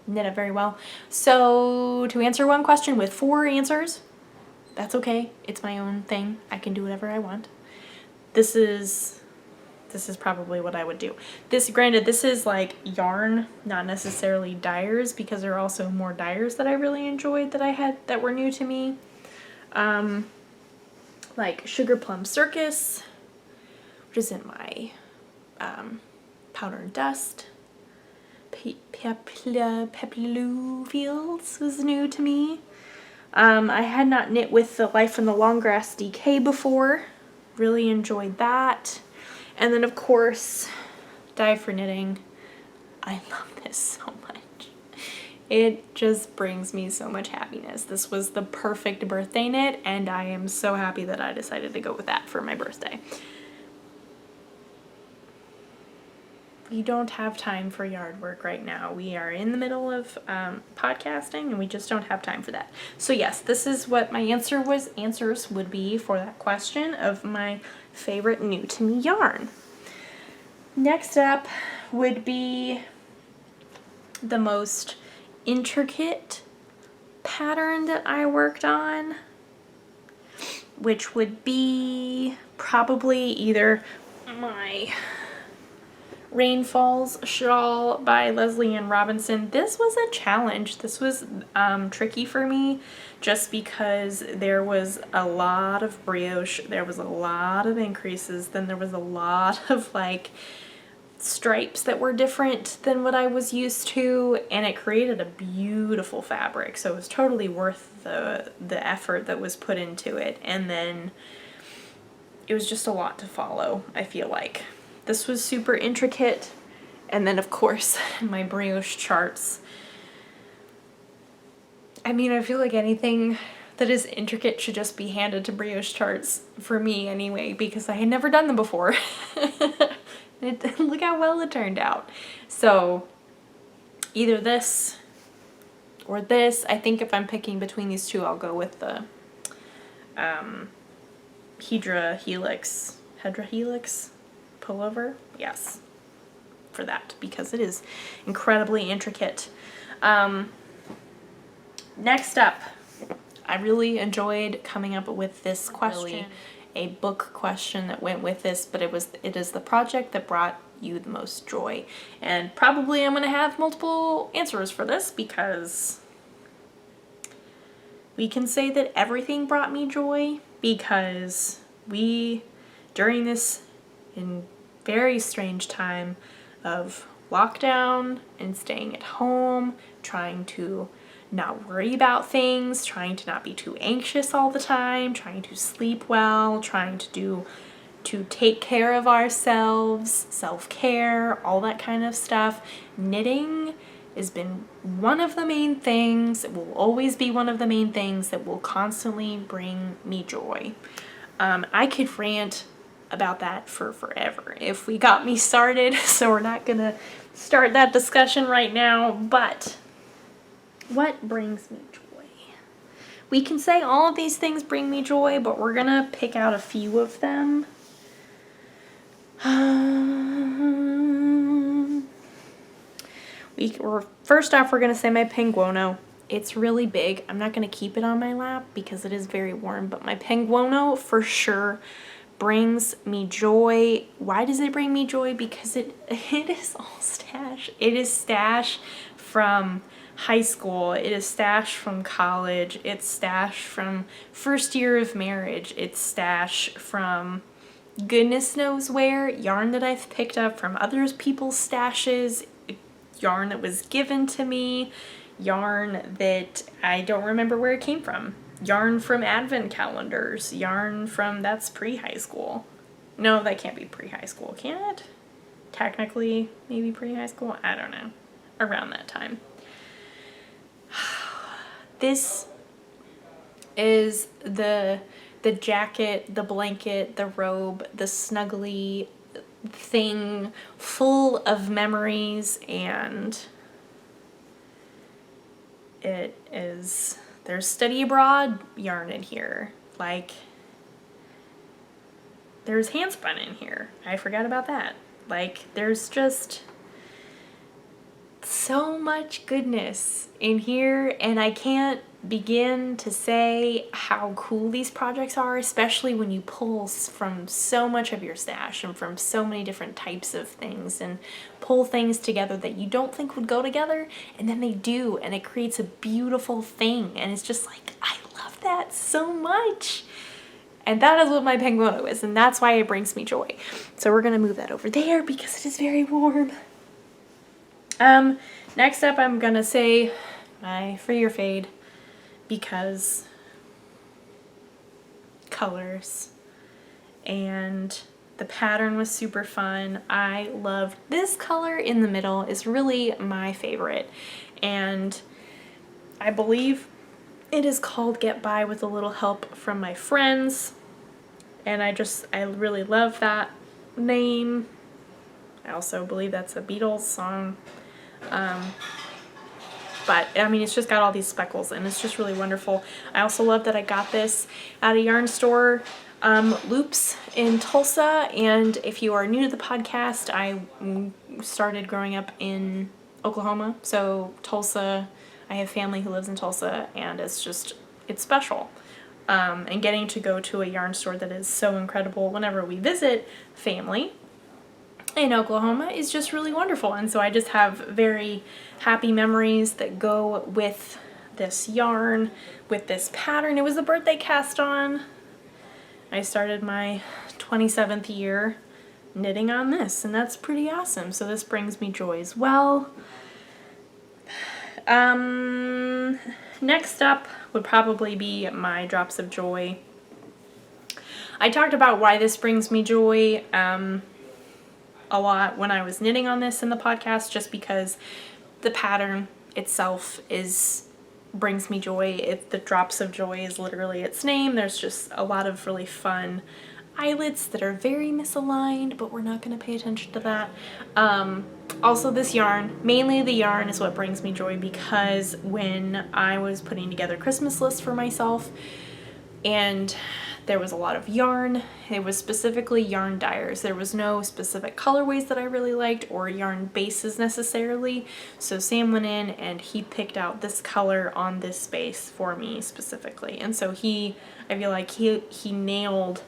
knit it very well. So to answer one question with 4 answers, that's okay. It's my own thing. I can do whatever I want. This is probably what I would do. Granted, this is like yarn, not necessarily dyers, because there are also more dyers that I really enjoyed that I had that were new to me. Like Sugar Plum Circus, which is in my Powder and Dust. Peplu Fields was new to me. I had not knit with the Life in the Long Grass DK before. Really enjoyed that. And then of course, Dye for Knitting. I love this so much. It just brings me so much happiness. This was the perfect birthday knit, and I am so happy that I decided to go with that for my birthday. We don't have time for yard work right now. We are in the middle of podcasting, and we just don't have time for that. So yes, this is what my answers would be for that question of my favorite new to me yarn. Next up would be the most intricate pattern that I worked on, which would be probably either my Rainfall's shawl by Lesley and Robinson. This was a challenge. This was tricky for me just because there was a lot of brioche, there was a lot of increases, then there was a lot of like stripes that were different than what I was used to, and it created a beautiful fabric. So it was totally worth the effort that was put into it. And then it was just a lot to follow, I feel like. This was super intricate. And then of course my brioche charts. I mean, I feel like anything that is intricate should just be handed to brioche charts for me anyway, because I had never done them before. Look how well it turned out. So either this or this. I think if I'm picking between these two, I'll go with the Hedra Helix pullover. Yes, for that, because it is incredibly intricate. Next up, I really enjoyed coming up with this question, a book question that went with this, but it is the project that brought you the most joy. And probably I'm going to have multiple answers for this, because we can say that everything brought me joy, because during this very strange time of lockdown and staying at home, trying to not worry about things, trying to not be too anxious all the time, trying to sleep well, trying to take care of ourselves, self-care, all that kind of stuff. Knitting has been one of the main things, it will always be one of the main things that will constantly bring me joy. I could rant about that for forever if we got me started, so we're not gonna start that discussion right now. But what brings me joy? We can say all of these things bring me joy, but we're gonna pick out a few of them. First off, we're gonna say my Penguono. It's really big. I'm not gonna keep it on my lap because it is very warm, but my Penguono for sure brings me joy. Why does it bring me joy? Because it is all stash. It is stash from high school. It is stash from college. It's stash from first year of marriage. It's stash from goodness knows where. Yarn that I've picked up from other people's stashes. Yarn that was given to me. Yarn that I don't remember where it came from. Yarn from advent calendars. Yarn from, that's pre-high school. No, that can't be pre-high school, can it? Technically, maybe pre-high school? I don't know. Around that time. This is the jacket, the blanket, the robe, the snuggly thing full of memories, and it is, there's study abroad yarn in here. Like, there's handspun in here. I forgot about that. Like, there's just, so much goodness in here, and I can't begin to say how cool these projects are, especially when you pull from so much of your stash and from so many different types of things and pull things together that you don't think would go together, and then they do, and it creates a beautiful thing. And it's just like, I love that so much. And that is what my Penguono is, and that's why it brings me joy. So we're gonna move that over there because it is very warm. Next up, I'm gonna say my Free or Fade, because colors, and the pattern was super fun. I loved this color in the middle is really my favorite, and I believe it is called Get By with a Little Help from My Friends, and I really love that name. I also believe that's a Beatles song. But I mean, it's just got all these speckles, and it's just really wonderful. I also love that I got this at a yarn store, Loops in Tulsa. And if you are new to the podcast, I started growing up in Oklahoma, so Tulsa, I have family who lives in Tulsa, and it's special. And getting to go to a yarn store that is so incredible whenever we visit family in Oklahoma is just really wonderful. And so I just have very happy memories that go with this yarn, with this pattern. It was a birthday cast on. I started my 27th year knitting on this, and that's pretty awesome. So this brings me joy as well. Next up would probably be my Drops of Joy. I talked about why this brings me joy a lot when I was knitting on this in the podcast, just because the pattern itself brings me joy. The Drops of Joy is literally its name. There's just a lot of really fun eyelets that are very misaligned, but we're not going to pay attention to that. Also this yarn, mainly the yarn, is what brings me joy, because when I was putting together Christmas lists for myself and there was a lot of yarn, it was specifically yarn dyers. There was no specific colorways that I really liked or yarn bases necessarily. So Sam went in and he picked out this color on this base for me specifically. And so I feel like he nailed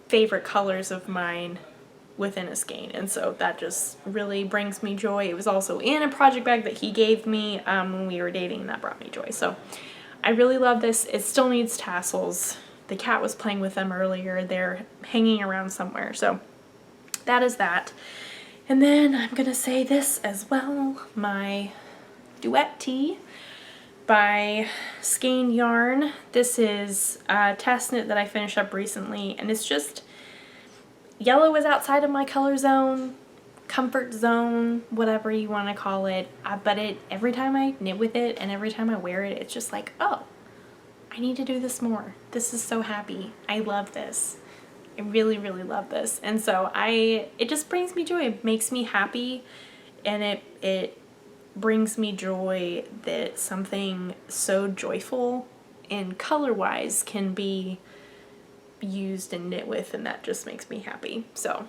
favorite colors of mine within a skein, and so that just really brings me joy. It was also in a project bag that he gave me when we were dating, and that brought me joy. So I really love this. It still needs tassels. The cat was playing with them earlier. They're hanging around somewhere, so that is that. And then I'm gonna say this as well, my Duet Tee by Skein Yarn. This is a test knit that I finished up recently, and it's just, yellow is outside of my color zone, comfort zone, whatever you want to call it, but every time I knit with it and every time I wear it, it's just like, oh, I need to do this more. This is so happy. I love this. I really, really love this. And so it just brings me joy. It makes me happy, and it brings me joy that something so joyful and color-wise can be used and knit with, and that just makes me happy. So,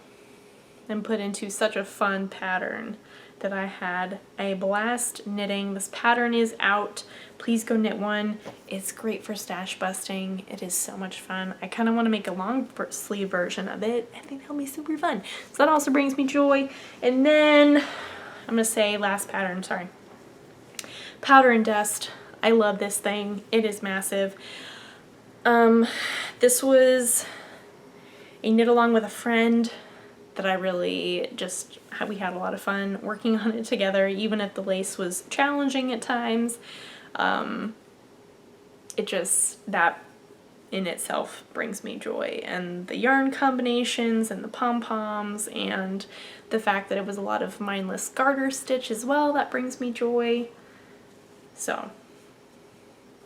and put into such a fun pattern that I had a blast knitting. This pattern is out. Please go knit one. It's great for stash busting. It is so much fun. I kind of want to make a long sleeve version of it. I think that'll be super fun. So that also brings me joy. And then I'm gonna say last pattern, sorry. Powder and Dust. I love this thing. It is massive. This was a knit along with a friend that I really we had a lot of fun working on it together, even if the lace was challenging at times. That in itself brings me joy, and the yarn combinations and the pom-poms and the fact that it was a lot of mindless garter stitch as well, that brings me joy. So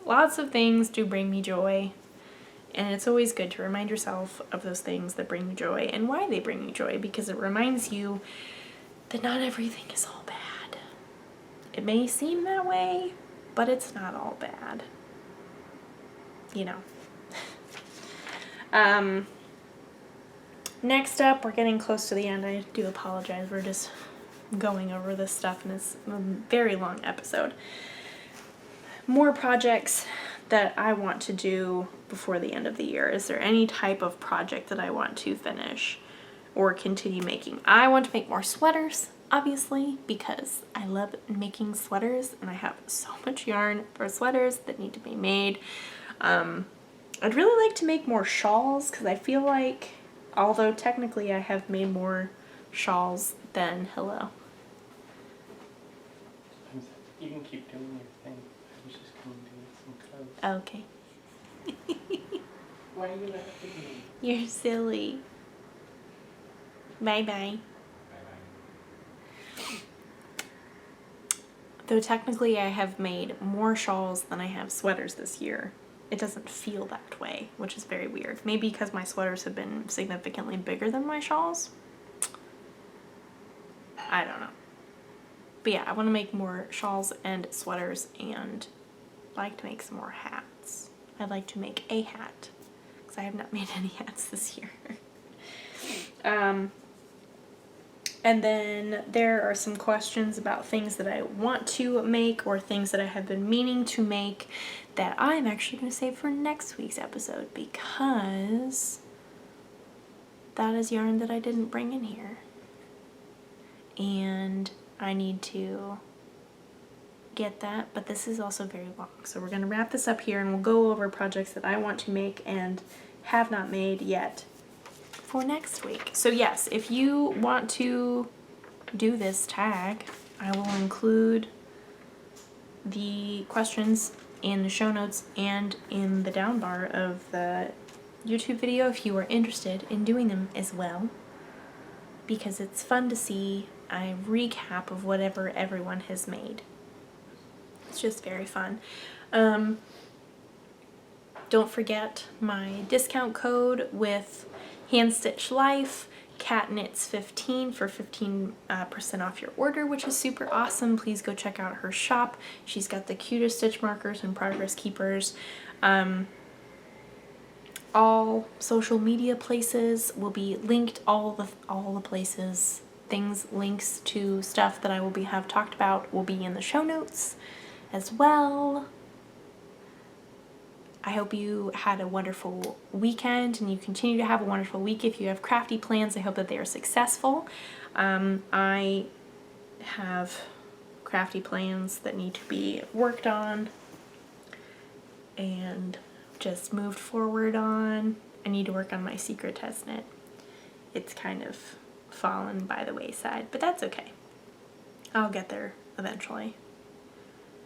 lots of things do bring me joy, and it's always good to remind yourself of those things that bring you joy and why they bring you joy, because it reminds you that not everything is all bad. It may seem that way, but it's not all bad. You know. Next up, we're getting close to the end. I do apologize. We're just going over this stuff, and it's a very long episode. More projects that I want to do before the end of the year. Is there any type of project that I want to finish or continue making? I want to make more sweaters, obviously, because I love making sweaters and I have so much yarn for sweaters that need to be made. I'd really like to make more shawls because I feel like, although technically I have made more shawls than, hello. You can keep doing your thing. I was just going to do some clothes. Okay. Why are you laughing at me? You're silly. Bye-bye. Though technically I have made more shawls than I have sweaters this year, it doesn't feel that way, which is very weird. Maybe because my sweaters have been significantly bigger than my shawls. I don't know. But yeah, I want to make more shawls and sweaters, and like to make some more hats. I'd like to make a hat because I have not made any hats this year. And then there are some questions about things that I want to make or things that I have been meaning to make that I'm actually going to save for next week's episode because that is yarn that I didn't bring in here. And I need to get that, but this is also very long. So we're going to wrap this up here and we'll go over projects that I want to make and have not made yet for next week. So yes, if you want to do this tag, I will include the questions in the show notes and in the down bar of the YouTube video if you are interested in doing them as well, because it's fun to see a recap of whatever everyone has made. It's just very fun. Don't forget my discount code with Hand Stitch Life, CatKnits15 for 15% off your order, which is super awesome. Please go check out her shop. She's got the cutest stitch markers and progress keepers. All social media places will be linked. All the places, things, links to stuff that I will have talked about will be in the show notes as well. I hope you had a wonderful weekend and you continue to have a wonderful week. If you have crafty plans, I hope that they are successful. I have crafty plans that need to be worked on and just moved forward on. I need to work on my secret test knit. It's kind of fallen by the wayside, but that's okay. I'll get there eventually.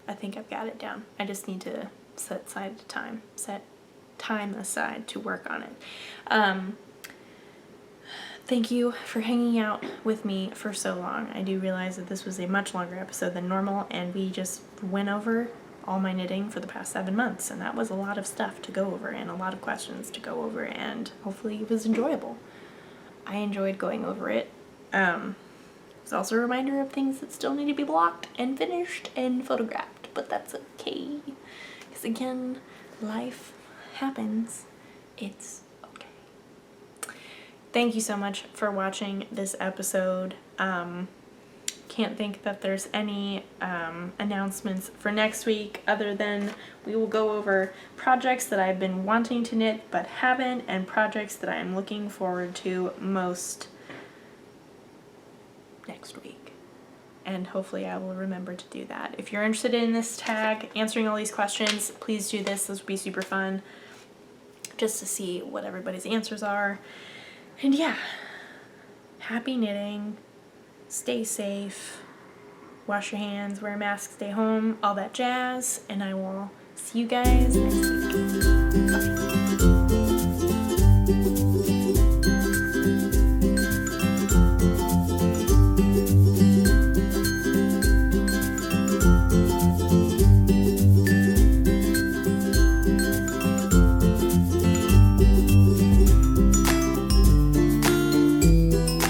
I think I've got it down. I just need to set time aside to work on it. Thank you for hanging out with me for so long. I do realize that this was a much longer episode than normal, and we just went over all my knitting for the past 7 months, and that was a lot of stuff to go over and a lot of questions to go over, and hopefully it was enjoyable. I enjoyed going over it. It's also a reminder of things that still need to be blocked and finished and photographed, but that's okay. Because again, life happens. It's okay. Thank you so much for watching this episode. Can't think that there's any announcements for next week other than we will go over projects that I've been wanting to knit but haven't, and projects that I'm looking forward to most next week. And hopefully I will remember to do that. If you're interested in this tag, answering all these questions, please do this. This would be super fun just to see what everybody's answers are. And yeah, happy knitting. Stay safe. Wash your hands, wear a mask, stay home, all that jazz. And I will see you guys next week.